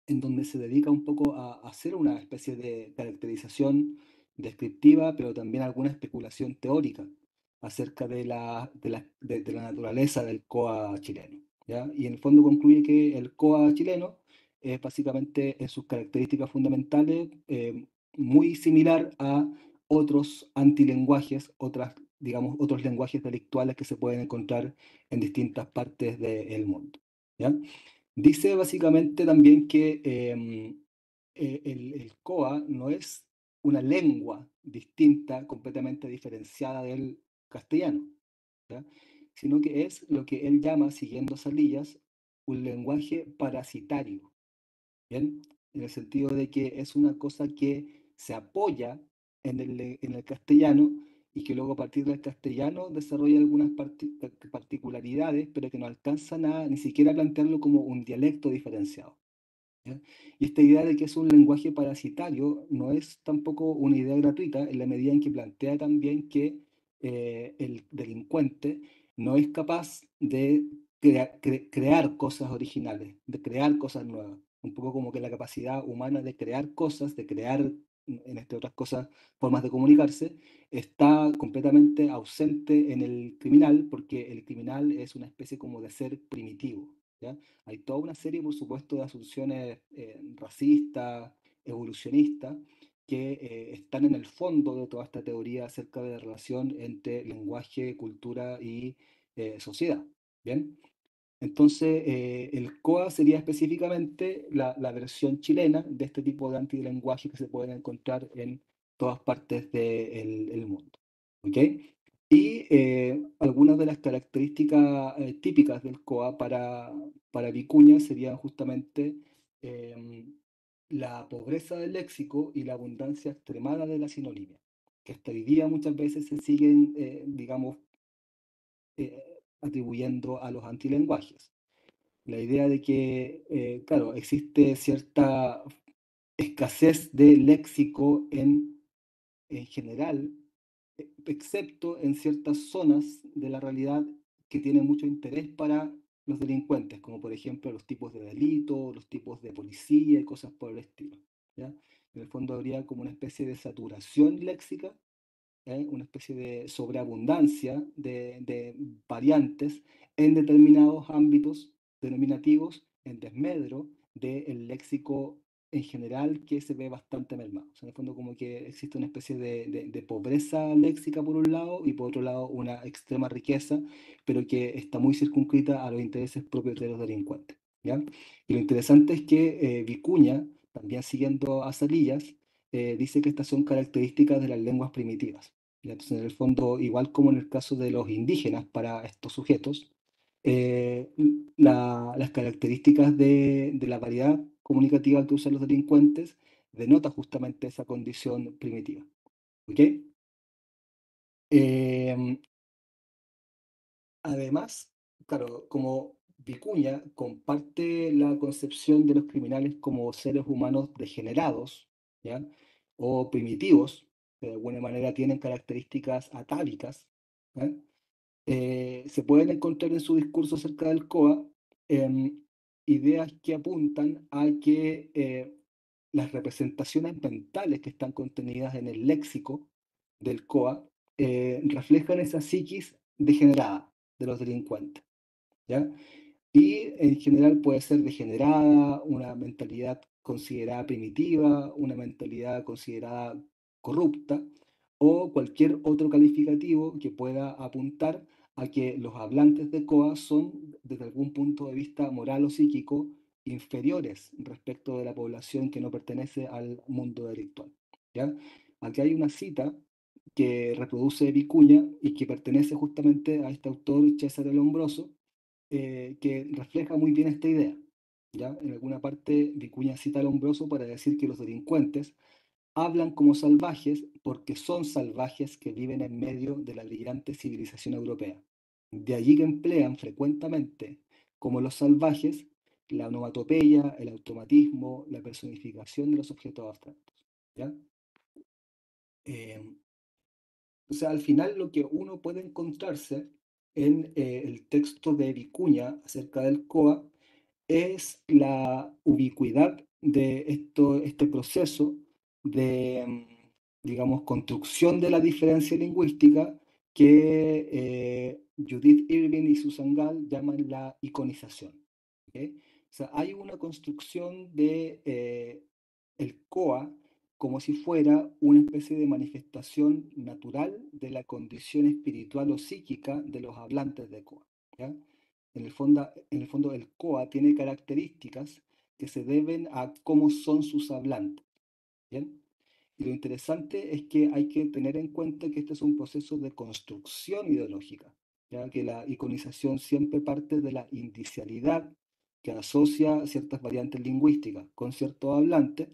en donde se dedica un poco a hacer una especie de caracterización descriptiva, pero también alguna especulación teórica acerca de la naturaleza del COA chileno, ¿ya? Y en el fondo concluye que el COA chileno es básicamente en sus características fundamentales muy similar a otros antilenguajes, digamos, otros lenguajes delictuales que se pueden encontrar en distintas partes del mundo, ¿ya? Dice básicamente también que el COA no es una lengua distinta, completamente diferenciada del castellano, ¿ya? Sino que es lo que él llama, siguiendo Salillas, un lenguaje parasitario, ¿bien? En el sentido de que es una cosa que se apoya en el castellano y que luego a partir del castellano desarrolla algunas particularidades, pero que no alcanzan a ni siquiera plantearlo como un dialecto diferenciado, ¿ya? Y esta idea de que es un lenguaje parasitario no es tampoco una idea gratuita en la medida en que plantea también que el delincuente no es capaz de crear cosas originales, de crear cosas nuevas. Un poco como que la capacidad humana de crear cosas, de crear, entre otras cosas, formas de comunicarse, está completamente ausente en el criminal porque el criminal es una especie como de ser primitivo, ¿ya? Hay toda una serie, por supuesto, de asunciones racistas, evolucionistas, que están en el fondo de toda esta teoría acerca de la relación entre lenguaje, cultura y sociedad. ¿Bien? Entonces, el COA sería específicamente la versión chilena de este tipo de antilenguaje que se pueden encontrar en todas partes del mundo. ¿Ok? Y algunas de las características típicas del COA para Vicuña serían justamente la pobreza del léxico y la abundancia extremada de la sinonimia, que hasta hoy día muchas veces se siguen, digamos, atribuyendo a los antilenguajes. La idea de que, claro, existe cierta escasez de léxico en general, excepto en ciertas zonas de la realidad que tienen mucho interés para los delincuentes, como por ejemplo los tipos de delito, los tipos de policía y cosas por el estilo, ¿ya? En el fondo habría como una especie de saturación léxica, una especie de sobreabundancia de variantes en determinados ámbitos denominativos en desmedro del léxico en general que se ve bastante mermado. O sea, en el fondo como que existe una especie de pobreza léxica por un lado y por otro lado una extrema riqueza, pero que está muy circunscrita a los intereses propios de los delincuentes, ¿ya? Y lo interesante es que Vicuña, también siguiendo a Salillas, dice que estas son características de las lenguas primitivas. ¿Ya? Entonces, en el fondo, igual como en el caso de los indígenas para estos sujetos, las características de la variedad comunicativa que usan los delincuentes denota justamente esa condición primitiva. ¿Ok? Además, claro, como Vicuña comparte la concepción de los criminales como seres humanos degenerados, ¿ya? O primitivos, que de alguna manera tienen características atávicas, ¿ya? Se pueden encontrar en su discurso acerca del COA ideas que apuntan a que las representaciones mentales que están contenidas en el léxico del COA reflejan esa psiquis degenerada de los delincuentes, ¿ya? Y en general puede ser degenerada, una mentalidad considerada primitiva, una mentalidad considerada corrupta o cualquier otro calificativo que pueda apuntar a que los hablantes de COA son, desde algún punto de vista moral o psíquico, inferiores respecto de la población que no pertenece al mundo delictual, ¿ya? Aquí hay una cita que reproduce Vicuña y que pertenece justamente a este autor César el Hombroso, que refleja muy bien esta idea. ¿Ya? En alguna parte Vicuña cita al Hombroso para decir que los delincuentes hablan como salvajes porque son salvajes que viven en medio de la brillante civilización europea. De allí que emplean frecuentemente como los salvajes la onomatopeya, el automatismo, la personificación de los objetos abstractos. ¿Ya? Eh, o sea, al final lo que uno puede encontrarse en el texto de Vicuña acerca del COA es la ubicuidad de este proceso de, digamos, construcción de la diferencia lingüística que Judith Irving y Susan Gall llaman la iconización. ¿Ok? O sea, hay una construcción de el COA como si fuera una especie de manifestación natural de la condición espiritual o psíquica de los hablantes de COA. ¿Ya? En el fondo, el COA tiene características que se deben a cómo son sus hablantes. ¿Bien? Y lo interesante es que hay que tener en cuenta que este es un proceso de construcción ideológica, ya que la iconización siempre parte de la indicialidad que asocia ciertas variantes lingüísticas con ciertos hablantes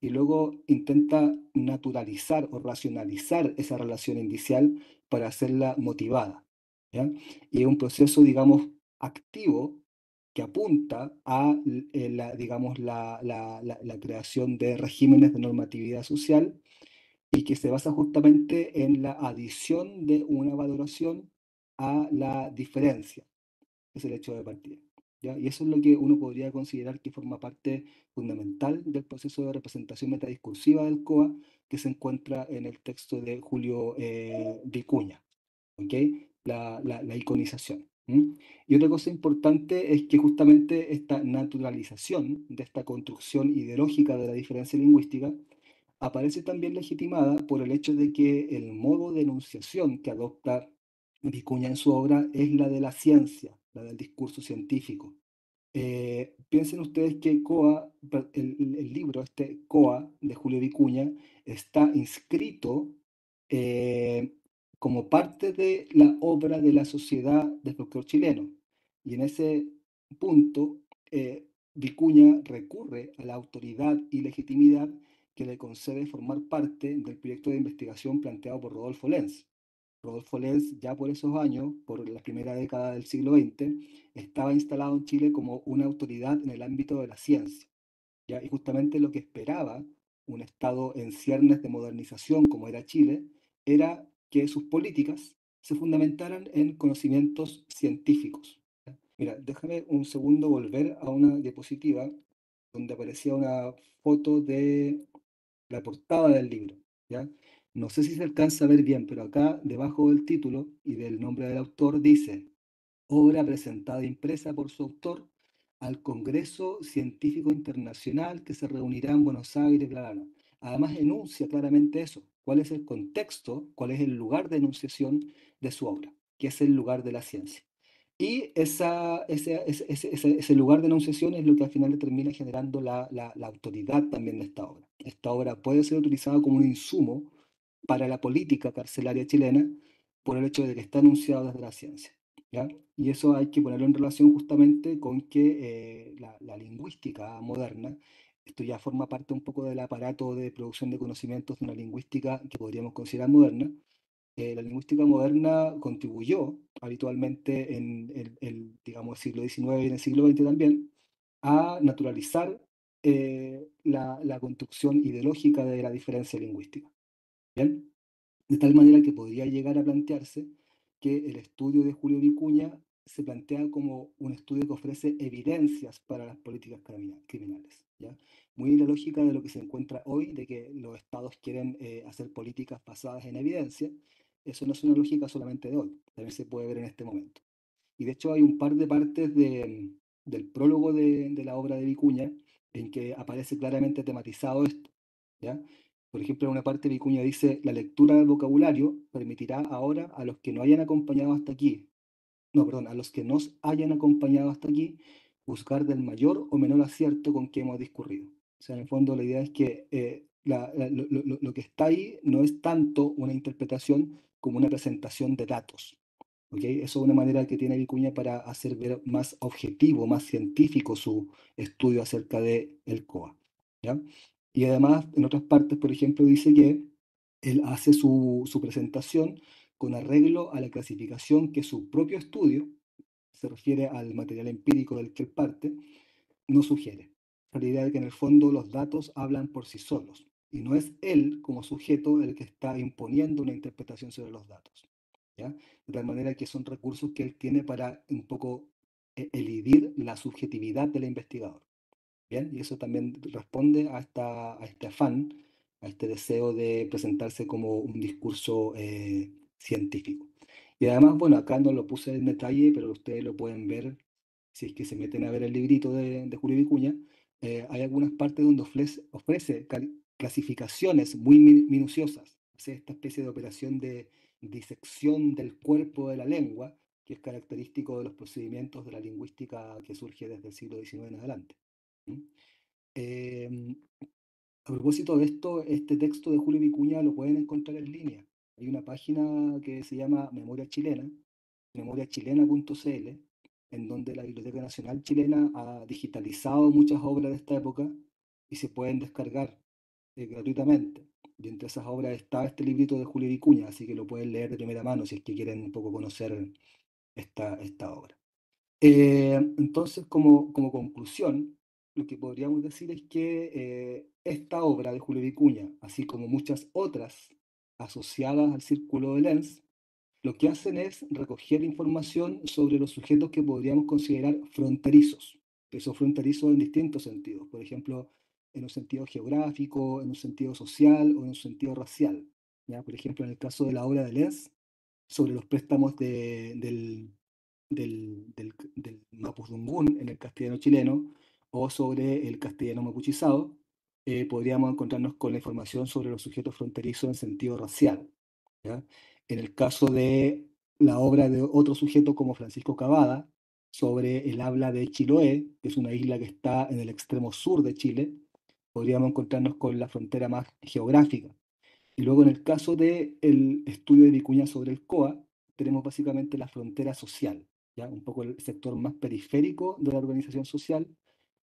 y luego intenta naturalizar o racionalizar esa relación indicial para hacerla motivada. ¿Ya? Y es un proceso, digamos, activo que apunta a digamos, la creación de regímenes de normatividad social y que se basa justamente en la adición de una valoración a la diferencia, que es el hecho de partida. ¿Ya? Y eso es lo que uno podría considerar que forma parte fundamental del proceso de representación metadiscursiva del COA que se encuentra en el texto de Julio Vicuña. ¿Ok? La iconización. Y otra cosa importante es que justamente esta naturalización de esta construcción ideológica de la diferencia lingüística aparece también legitimada por el hecho de que el modo de enunciación que adopta Vicuña en su obra es la de la ciencia, la del discurso científico. Piensen ustedes que COA, el libro, este COA de Julio Vicuña, está inscrito eh, como parte de la obra de la Sociedad del Folclore Chileno. Y en ese punto, Vicuña recurre a la autoridad y legitimidad que le concede formar parte del proyecto de investigación planteado por Rodolfo Lenz. Rodolfo Lenz, ya por esos años, por la primera década del siglo XX, estaba instalado en Chile como una autoridad en el ámbito de la ciencia. ¿Ya? Y justamente lo que esperaba un Estado en ciernes de modernización como era Chile, era que sus políticas se fundamentaran en conocimientos científicos. ¿Ya? Mira, déjame un segundo volver a una diapositiva donde aparecía una foto de la portada del libro. ¿Ya? No sé si se alcanza a ver bien, pero acá debajo del título y del nombre del autor dice obra presentada e impresa por su autor al Congreso Científico Internacional que se reunirá en Buenos Aires, bla, bla, bla. Además enuncia claramente eso, cuál es el contexto, cuál es el lugar de enunciación de su obra, que es el lugar de la ciencia. Y ese lugar de enunciación es lo que al final termina generando la autoridad también de esta obra. Esta obra puede ser utilizada como un insumo para la política carcelaria chilena por el hecho de que está enunciado desde la ciencia, ¿ya? Y eso hay que ponerlo en relación justamente con que la lingüística moderna, esto ya forma parte un poco del aparato de producción de conocimientos de una lingüística que podríamos considerar moderna. La lingüística moderna contribuyó habitualmente en digamos, siglo XIX y en el siglo XX también a naturalizar la construcción ideológica de la diferencia lingüística. ¿Bien? De tal manera que podría llegar a plantearse que el estudio de Julio Vicuña se plantea como un estudio que ofrece evidencias para las políticas criminales, ¿ya? Muy en la lógica de lo que se encuentra hoy, de que los estados quieren hacer políticas basadas en evidencia. Eso no es una lógica solamente de hoy, también se puede ver en este momento. Y de hecho hay un par de partes del prólogo de la obra de Vicuña en que aparece claramente tematizado esto, ¿ya? Por ejemplo, en una parte Vicuña dice, la lectura del vocabulario permitirá ahora a los que no hayan acompañado hasta aquí, no, perdón, a los que nos hayan acompañado hasta aquí, buscar del mayor o menor acierto con que hemos discurrido. O sea, en el fondo la idea es que lo que está ahí no es tanto una interpretación como una presentación de datos. ¿Ok? Eso es una manera que tiene Vicuña para hacer ver más objetivo, más científico su estudio acerca de el COA, ¿ya? Y además, en otras partes, por ejemplo, dice que él hace su presentación con arreglo a la clasificación que su propio estudio, se refiere al material empírico del que él parte, no sugiere. La idea de que en el fondo los datos hablan por sí solos y no es él como sujeto el que está imponiendo una interpretación sobre los datos, ¿ya? De tal manera que son recursos que él tiene para un poco elidir la subjetividad del investigador. Bien, y eso también responde a este afán, a este deseo de presentarse como un discurso científico. Y además, bueno, acá no lo puse en detalle, pero ustedes lo pueden ver si es que se meten a ver el librito de Julio Vicuña. Hay algunas partes donde ofrece clasificaciones muy minuciosas, o sea, esta especie de operación de disección del cuerpo de la lengua, que es característico de los procedimientos de la lingüística que surge desde el siglo XIX en adelante. ¿Mm? Eh, a propósito de esto, este texto de Julio Vicuña lo pueden encontrar en línea. Hay una página que se llama Memoria Chilena, memoriachilena.cl, en donde la Biblioteca Nacional Chilena ha digitalizado muchas obras de esta época y se pueden descargar gratuitamente. Y entre esas obras está este librito de Julio Vicuña, así que lo pueden leer de primera mano si es que quieren un poco conocer esta obra. Entonces, como conclusión, lo que podríamos decir es que esta obra de Julio Vicuña, así como muchas otras asociadas al círculo de Lenz, lo que hacen es recoger información sobre los sujetos que podríamos considerar fronterizos, que son fronterizos en distintos sentidos, por ejemplo, en un sentido geográfico, en un sentido social o en un sentido racial, ¿ya? Por ejemplo, en el caso de la obra de Lenz, sobre los préstamos del mapudungún en el castellano chileno o sobre el castellano mapuchizado, podríamos encontrarnos con la información sobre los sujetos fronterizos en sentido racial, ¿ya? En el caso de la obra de otro sujeto como Francisco Cavada, sobre el habla de Chiloé, que es una isla que está en el extremo sur de Chile, podríamos encontrarnos con la frontera más geográfica. Y luego en el caso del estudio de Vicuña sobre el COA, tenemos básicamente la frontera social, ¿ya? Un poco el sector más periférico de la organización social,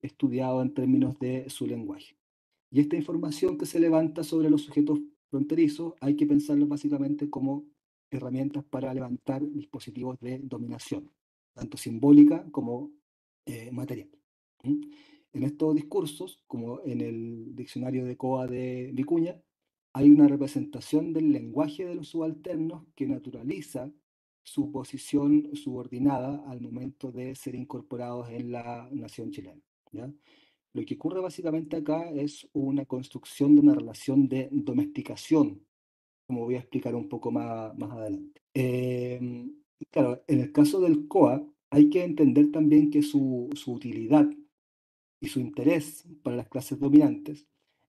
estudiado en términos de su lenguaje. Y esta información que se levanta sobre los sujetos fronterizos hay que pensarlo básicamente como herramientas para levantar dispositivos de dominación, tanto simbólica como material. ¿Mm? En estos discursos, como en el diccionario de COA de Vicuña, hay una representación del lenguaje de los subalternos que naturaliza su posición subordinada al momento de ser incorporados en la nación chilena, ¿ya? Lo que ocurre básicamente acá es una construcción de una relación de domesticación, como voy a explicar un poco más adelante. Claro, en el caso del COA, hay que entender también que su utilidad y su interés para las clases dominantes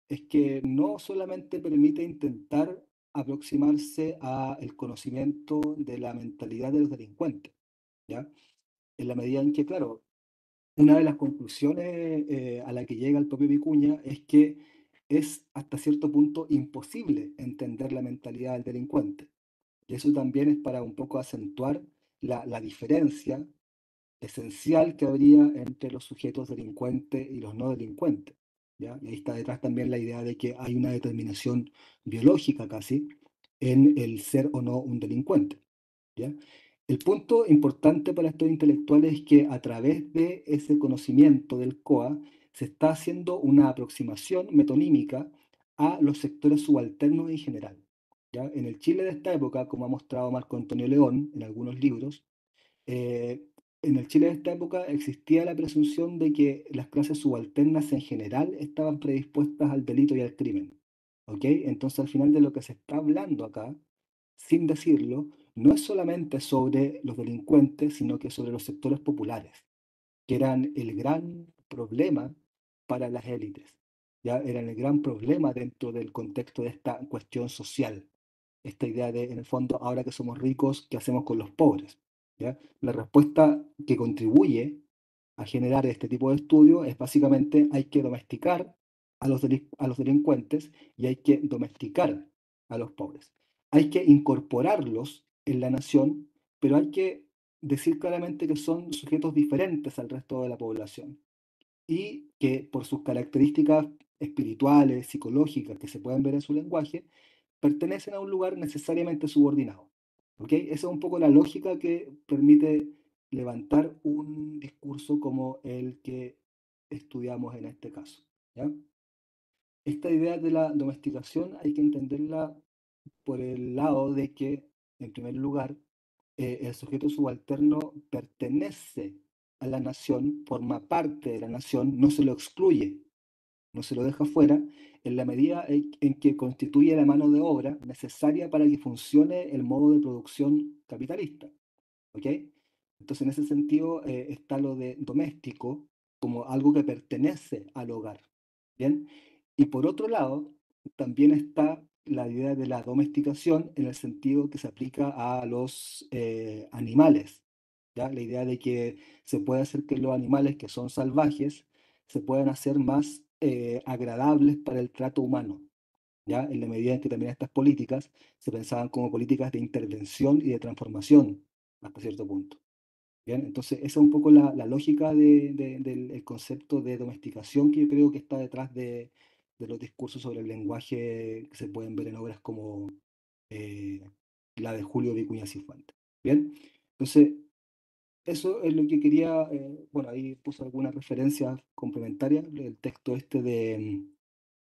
es que no solamente permite intentar aproximarse al conocimiento de la mentalidad de los delincuentes, ¿ya? En la medida en que, claro, una de las conclusiones a la que llega el propio Vicuña es que es hasta cierto punto imposible entender la mentalidad del delincuente. Y eso también es para un poco acentuar la diferencia esencial que habría entre los sujetos delincuentes y los no delincuentes, ¿ya? Y ahí está detrás también la idea de que hay una determinación biológica casi en el ser o no un delincuente, ¿ya? El punto importante para estos intelectuales es que a través de ese conocimiento del COA se está haciendo una aproximación metonímica a los sectores subalternos en general, ¿ya? En el Chile de esta época, como ha mostrado Marco Antonio León en algunos libros, eh, en el Chile de esta época existía la presunción de que las clases subalternas en general estaban predispuestas al delito y al crimen. ¿Ok? Entonces, al final de lo que se está hablando acá, sin decirlo, no es solamente sobre los delincuentes, sino que sobre los sectores populares, que eran el gran problema para las élites. Ya eran el gran problema dentro del contexto de esta cuestión social, esta idea de, en el fondo, ahora que somos ricos, ¿qué hacemos con los pobres? ¿Ya? La respuesta que contribuye a generar este tipo de estudio es básicamente hay que domesticar a los delincuentes y hay que domesticar a los pobres. Hay que incorporarlos en la nación, pero hay que decir claramente que son sujetos diferentes al resto de la población y que por sus características espirituales, psicológicas, que se pueden ver en su lenguaje, pertenecen a un lugar necesariamente subordinado. ¿Ok? Esa es un poco la lógica que permite levantar un discurso como el que estudiamos en este caso. ¿Ya? Esta idea de la domesticación hay que entenderla por el lado de que, en primer lugar, el sujeto subalterno pertenece a la nación, forma parte de la nación, no se lo excluye, no se lo deja fuera, en la medida en que constituye la mano de obra necesaria para que funcione el modo de producción capitalista. ¿Ok? Entonces, en ese sentido, está lo de doméstico como algo que pertenece al hogar. ¿Bien? Y por otro lado, también está la idea de la domesticación en el sentido que se aplica a los animales. ¿Ya? La idea de que se puede hacer que los animales que son salvajes se puedan hacer más agradables para el trato humano. ¿Ya? En la medida en que también estas políticas se pensaban como políticas de intervención y de transformación hasta cierto punto. Bien, entonces esa es un poco la lógica del el concepto de domesticación que yo creo que está detrás de los discursos sobre el lenguaje que se pueden ver en obras como eh, la de Julio Vicuña Cifuentes. Bien, entonces eso es lo que quería, bueno, ahí puse algunas referencias complementarias, el texto este de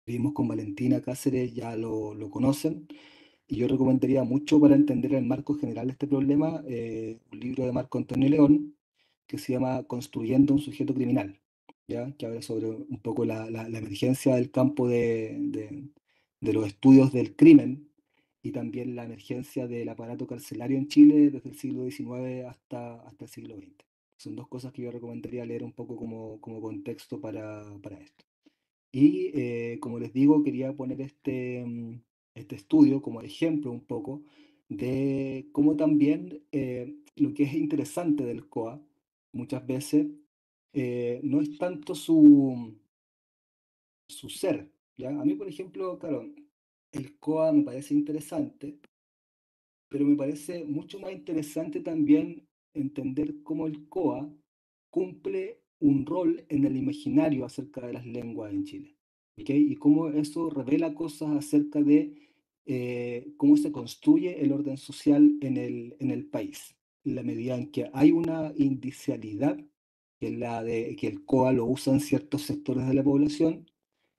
Vivimos con Valentina Cáceres ya lo conocen. Y yo recomendaría mucho para entender el marco general de este problema, un libro de Marco Antonio León que se llama Construyendo un sujeto criminal, ¿ya? Que habla sobre un poco la emergencia del campo de los estudios del crimen y también la emergencia del aparato carcelario en Chile desde el siglo XIX hasta el siglo XX. Son dos cosas que yo recomendaría leer un poco como contexto para esto. Y como les digo, quería poner este estudio como ejemplo un poco de cómo también lo que es interesante del COA muchas veces no es tanto su ser, ¿ya? A mí, por ejemplo, claro, el COA me parece interesante, pero me parece mucho más interesante también entender cómo el COA cumple un rol en el imaginario acerca de las lenguas en Chile. ¿Ok? Y cómo eso revela cosas acerca de cómo se construye el orden social en el país. En la medida en que hay una indicialidad, que es la de que el COA lo usa en ciertos sectores de la población,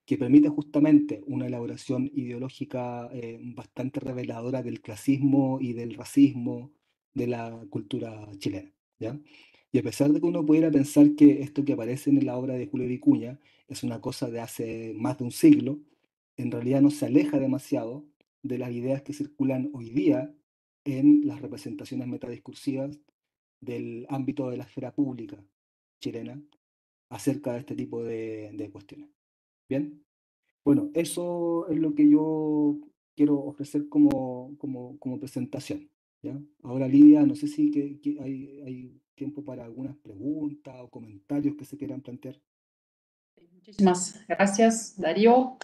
que permite justamente una elaboración ideológica bastante reveladora del clasismo y del racismo de la cultura chilena, ¿ya? Y a pesar de que uno pudiera pensar que esto que aparece en la obra de Julio Vicuña es una cosa de hace más de un siglo, en realidad no se aleja demasiado de las ideas que circulan hoy día en las representaciones metadiscursivas del ámbito de la esfera pública chilena acerca de este tipo de cuestiones. ¿Bien? Bueno, eso es lo que yo quiero ofrecer como presentación. ¿Ya? Ahora, Lidia, no sé si hay tiempo para algunas preguntas o comentarios que se quieran plantear. Muchísimas gracias, Darío.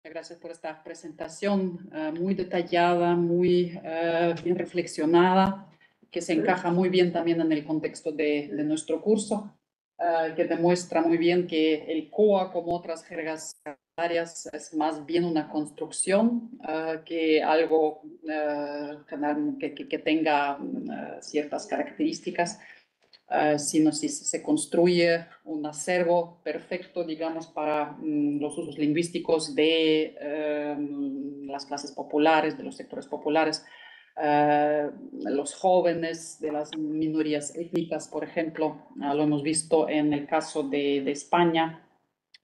Gracias por esta presentación muy detallada, muy bien reflexionada, que se encaja muy bien también en el contexto de nuestro curso, que demuestra muy bien que el COA, como otras jergas áreas, es más bien una construcción que algo que tenga ciertas características. Sino si se construye un acervo perfecto, digamos, para los usos lingüísticos de las clases populares, de los sectores populares, los jóvenes, de las minorías étnicas, por ejemplo. Lo hemos visto en el caso de España,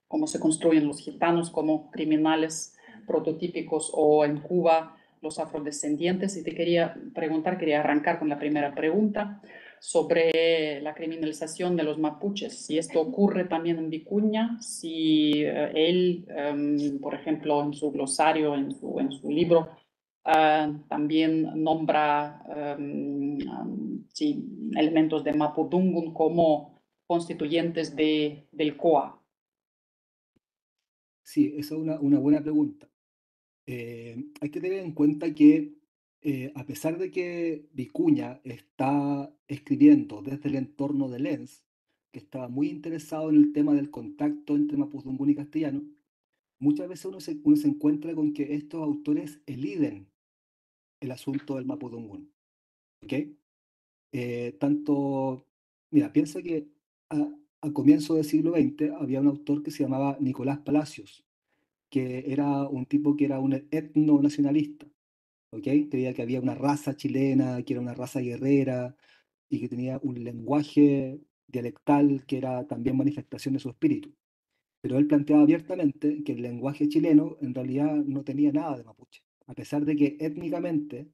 cómo se construyen los gitanos como criminales prototípicos, o en Cuba los afrodescendientes. Y te quería preguntar, quería arrancar con la primera pregunta sobre la criminalización de los mapuches, si esto ocurre también en Vicuña, si él, por ejemplo, en su glosario, en su libro, también nombra sí, elementos de Mapudungun como constituyentes del COA. Sí, esa es una buena pregunta. Hay que tener en cuenta que a pesar de que Vicuña está escribiendo desde el entorno de Lenz, que estaba muy interesado en el tema del contacto entre mapudungun y castellano, muchas veces uno se encuentra con que estos autores eliden el asunto del mapudungun. ¿Ok? Tanto, mira, piensa que a comienzos del siglo XX había un autor que se llamaba Nicolás Palacios, que era un tipo que era un etnonacionalista. ¿Ok? Creía que había una raza chilena, que era una raza guerrera y que tenía un lenguaje dialectal que era también manifestación de su espíritu. Pero él planteaba abiertamente que el lenguaje chileno en realidad no tenía nada de mapuche, a pesar de que étnicamente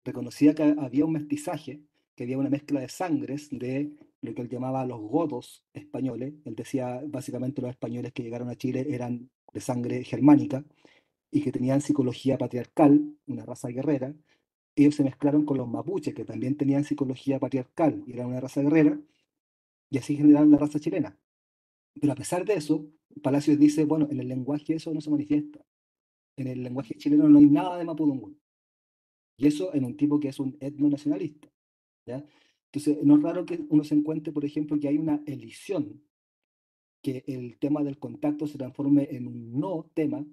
reconocía que había un mestizaje, que había una mezcla de sangres de lo que él llamaba los godos españoles. Él decía básicamente los españoles que llegaron a Chile eran de sangre germánica y que tenían psicología patriarcal, una raza guerrera. Ellos se mezclaron con los mapuches, que también tenían psicología patriarcal y eran una raza guerrera, y así generaron la raza chilena. Pero a pesar de eso, Palacios dice, bueno, en el lenguaje eso no se manifiesta. En el lenguaje chileno no hay nada de mapudungun. Y eso en un tipo que es un etnonacionalista. ¿Ya? Entonces, no es raro que uno se encuentre, por ejemplo, que hay una elisión, que el tema del contacto se transforme en un no tema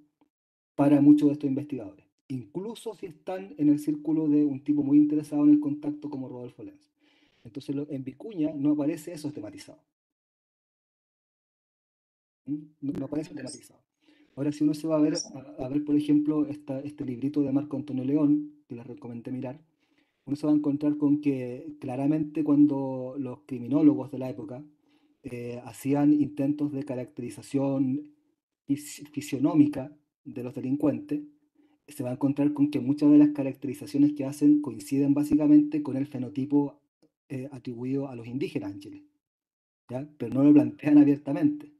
para muchos de estos investigadores, incluso si están en el círculo de un tipo muy interesado en el contacto como Rodolfo Lenz. Entonces, en Vicuña no aparece eso tematizado. No aparece tematizado. Ahora, si uno se va a ver por ejemplo, este librito de Marco Antonio León, que les recomendé mirar, uno se va a encontrar con que claramente cuando los criminólogos de la época hacían intentos de caracterización fisionómica de los delincuentes, se va a encontrar con que muchas de las caracterizaciones que hacen coinciden básicamente con el fenotipo atribuido a los indígenas en Chile, ¿ya? Pero no lo plantean abiertamente.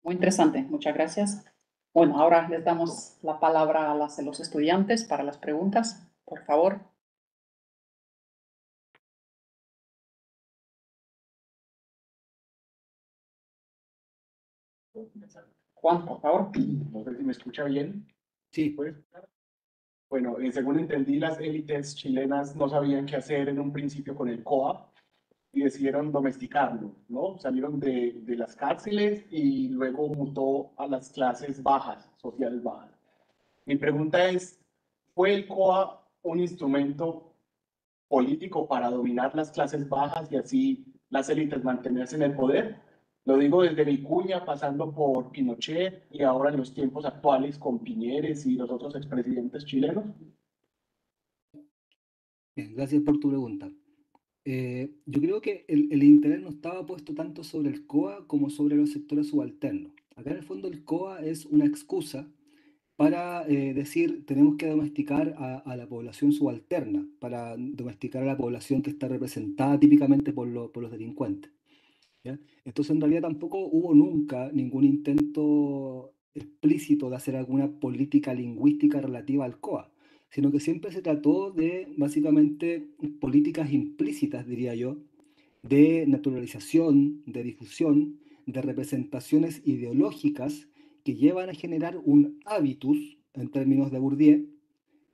Muy interesante, muchas gracias. Bueno, ahora les damos la palabra a los estudiantes para las preguntas, por favor. Juan, por favor. No sé si me escucha bien. Sí, ¿Puede escuchar? Bueno, según entendí, las élites chilenas no sabían qué hacer en un principio con el COA y decidieron domesticarlo, ¿no? Salieron de las cárceles y luego mutó a las clases bajas, sociales bajas. Mi pregunta es, ¿fue el COA un instrumento político para dominar las clases bajas y así las élites mantenerse en el poder? Lo digo desde Vicuña, pasando por Pinochet y ahora en los tiempos actuales con Piñeres y los otros expresidentes chilenos. bien, gracias por tu pregunta. Yo creo que el interés no estaba puesto tanto sobre el COA como sobre los sectores subalternos. Acá en el fondo el COA es una excusa para decir tenemos que domesticar a la población subalterna, para domesticar a la población que está representada típicamente por los delincuentes. ¿Ya? Entonces en realidad tampoco hubo nunca ningún intento explícito de hacer alguna política lingüística relativa al COA, sino que siempre se trató de básicamente políticas implícitas, diría yo, de naturalización, de difusión, de representaciones ideológicas que llevan a generar un hábitus, en términos de Bourdieu,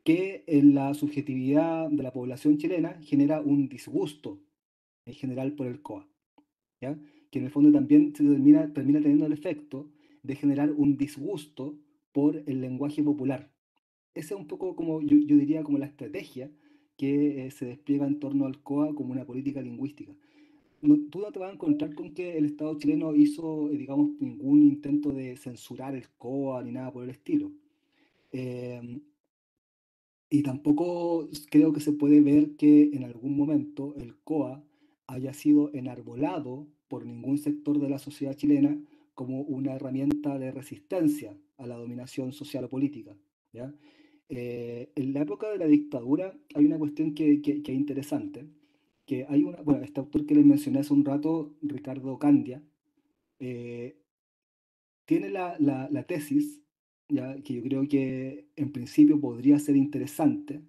que en la subjetividad de la población chilena genera un disgusto en general por el COA. ¿Ya? Que en el fondo también se termina teniendo el efecto de generar un disgusto por el lenguaje popular. Esa es un poco como, yo diría, como la estrategia que se despliega en torno al COA como una política lingüística. Tú no te vas a encontrar con que el Estado chileno hizo, digamos, ningún intento de censurar el COA ni nada por el estilo. Eh, y tampoco creo que se puede ver que en algún momento el COA haya sido enarbolado por ningún sector de la sociedad chilena como una herramienta de resistencia a la dominación social o política. ¿Ya? En la época de la dictadura hay una cuestión que es interesante, que hay bueno, este autor que les mencioné hace un rato, Ricardo Candia, eh, tiene la tesis, ¿ya? Que yo creo que en principio podría ser interesante,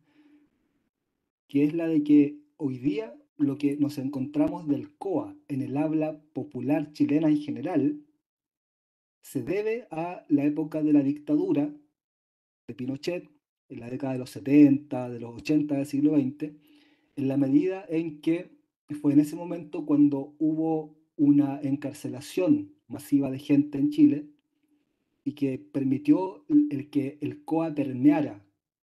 que es la de que hoy día lo que nos encontramos del COA en el habla popular chilena en general se debe a la época de la dictadura de Pinochet, en la década de los 70, de los 80 del siglo XX, en la medida en que fue en ese momento cuando hubo una encarcelación masiva de gente en Chile y que permitió el que el COA permeara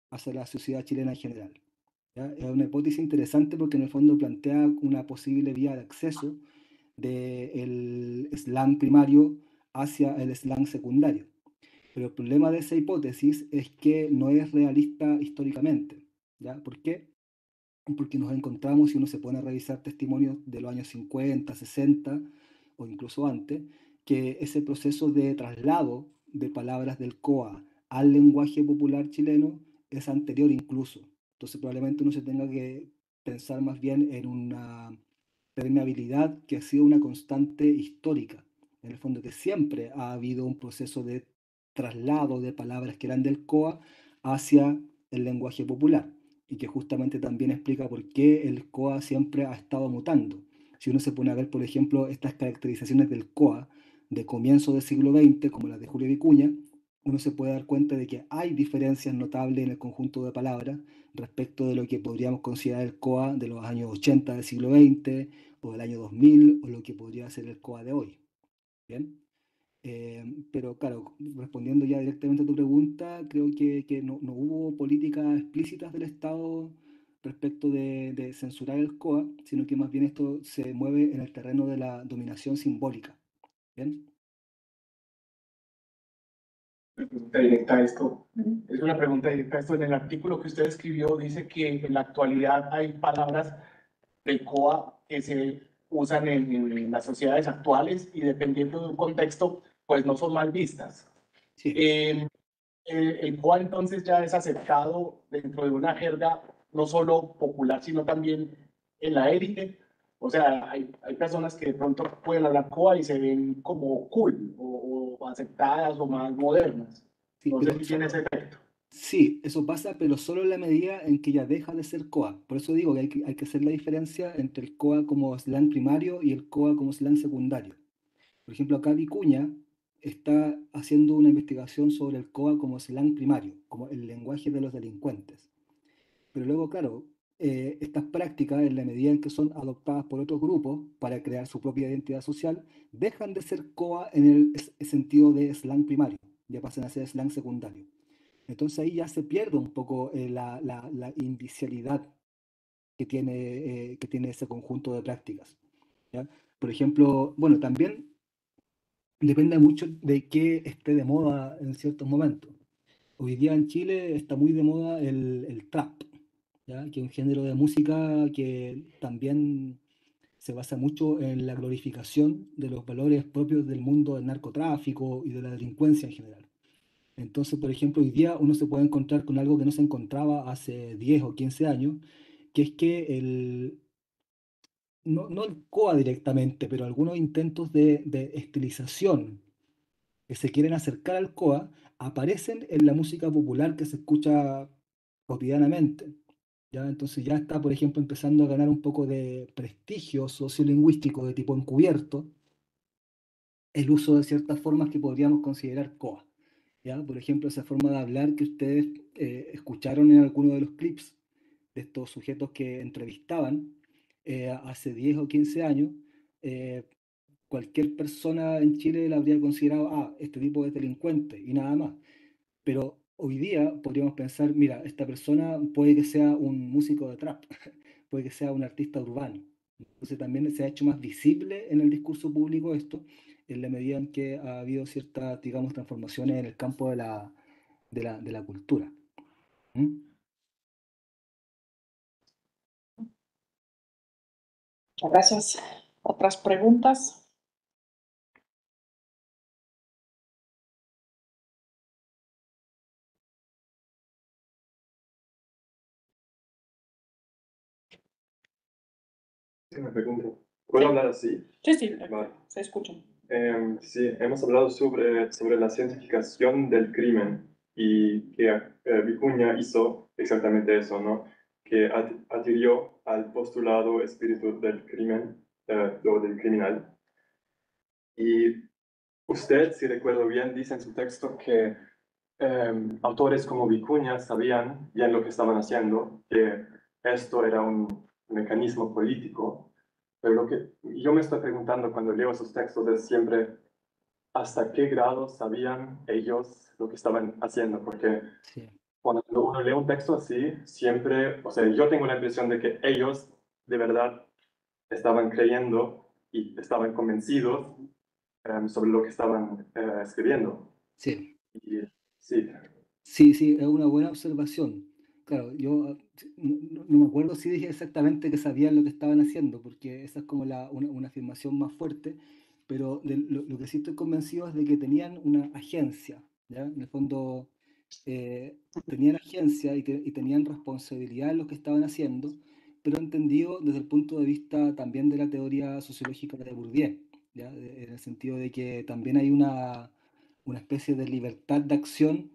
hacia la sociedad chilena en general. ¿Ya? Es una hipótesis interesante porque en el fondo plantea una posible vía de acceso del slang primario hacia el slang secundario. Pero el problema de esa hipótesis es que no es realista históricamente. ¿Ya? ¿Por qué? Porque nos encontramos, si uno se pone a revisar testimonios de los años 50, 60 o incluso antes, que ese proceso de traslado de palabras del COA al lenguaje popular chileno es anterior incluso. Entonces probablemente uno se tenga que pensar más bien en una permeabilidad que ha sido una constante histórica. En el fondo que siempre ha habido un proceso de traslado de palabras que eran del COA hacia el lenguaje popular y que justamente también explica por qué el COA siempre ha estado mutando. Si uno se pone a ver, por ejemplo, estas caracterizaciones del COA de comienzo del siglo XX, como las de Julio Vicuña, uno se puede dar cuenta de que hay diferencias notables en el conjunto de palabras respecto de lo que podríamos considerar el COA de los años 80 del siglo XX, o del año 2000, o lo que podría ser el COA de hoy. ¿Bien? Pero claro, respondiendo ya directamente a tu pregunta, creo que no hubo políticas explícitas del Estado respecto de censurar el COA, sino que más bien esto se mueve en el terreno de la dominación simbólica. ¿Bien? Pregunta directa a esto. Es una pregunta directa a esto. En el artículo que usted escribió dice que en la actualidad hay palabras del COA que se usan en las sociedades actuales y dependiendo de un contexto, pues no son mal vistas. Sí. El COA entonces ya es aceptado dentro de una jerga no solo popular, sino también en la élite. O sea, hay personas que de pronto pueden hablar COA y se ven como cool o aceptadas o más modernas. Sí, No sé pero si tiene ese efecto. sí, eso pasa, pero solo en la medida en que ya deja de ser COA. Por eso digo que hay que hacer la diferencia entre el COA como slang primario y el COA como slang secundario. Por ejemplo, acá Vicuña está haciendo una investigación sobre el COA como slang primario, como el lenguaje de los delincuentes. Pero luego, claro, estas prácticas, en la medida en que son adoptadas por otros grupos para crear su propia identidad social, dejan de ser COA en el sentido de slang primario, ya pasan a ser slang secundario. Entonces ahí ya se pierde un poco la indicialidad que tiene ese conjunto de prácticas. ¿Ya? Por ejemplo, bueno, también depende mucho de qué esté de moda en ciertos momentos. Hoy día en Chile está muy de moda el trap, ¿ya? Que es un género de música que también se basa mucho en la glorificación de los valores propios del mundo del narcotráfico y de la delincuencia en general. Entonces, por ejemplo, hoy día uno se puede encontrar con algo que no se encontraba hace 10 o 15 años, que es que no el COA directamente, pero algunos intentos de estilización que se quieren acercar al COA aparecen en la música popular que se escucha cotidianamente. ¿Ya? Entonces ya está, por ejemplo, empezando a ganar un poco de prestigio sociolingüístico de tipo encubierto el uso de ciertas formas que podríamos considerar COA. ¿Ya? Por ejemplo, esa forma de hablar que ustedes escucharon en alguno de los clips de estos sujetos que entrevistaban hace 10 o 15 años, eh, cualquier persona en Chile la habría considerado, este tipo es delincuente y nada más. Pero hoy día podríamos pensar, mira, esta persona puede que sea un músico de trap, puede que sea un artista urbano. Entonces también se ha hecho más visible en el discurso público esto, en la medida en que ha habido ciertas, digamos, transformaciones en el campo de la cultura. ¿Mm? Muchas gracias. ¿Otras preguntas? Sí, me pregunto. ¿Puedo hablar así? Sí, Vale. se escuchan. Sí, hemos hablado sobre la cientificación del crimen y que Vicuña hizo exactamente eso, ¿no? Que adhirió al postulado espíritu del crimen, o del criminal. Y usted, si recuerdo bien, dice en su texto que autores como Vicuña sabían bien lo que estaban haciendo, que esto era un mecanismo político, pero lo que yo me estoy preguntando cuando leo esos textos es siempre hasta qué grado sabían ellos lo que estaban haciendo, porque Sí. cuando uno lee un texto así, siempre, o sea, yo tengo la impresión de que ellos de verdad estaban creyendo y estaban convencidos sobre lo que estaban escribiendo. Sí. Y, sí, Sí, es una buena observación. Claro, yo no me acuerdo si dije exactamente que sabían lo que estaban haciendo, porque esa es como una afirmación más fuerte, pero lo que sí estoy convencido es de que tenían una agencia, ¿ya? En el fondo, tenían agencia y tenían responsabilidad en lo que estaban haciendo, pero entendido desde el punto de vista también de la teoría sociológica de Bourdieu, ¿ya? En el sentido de que también hay una especie de libertad de acción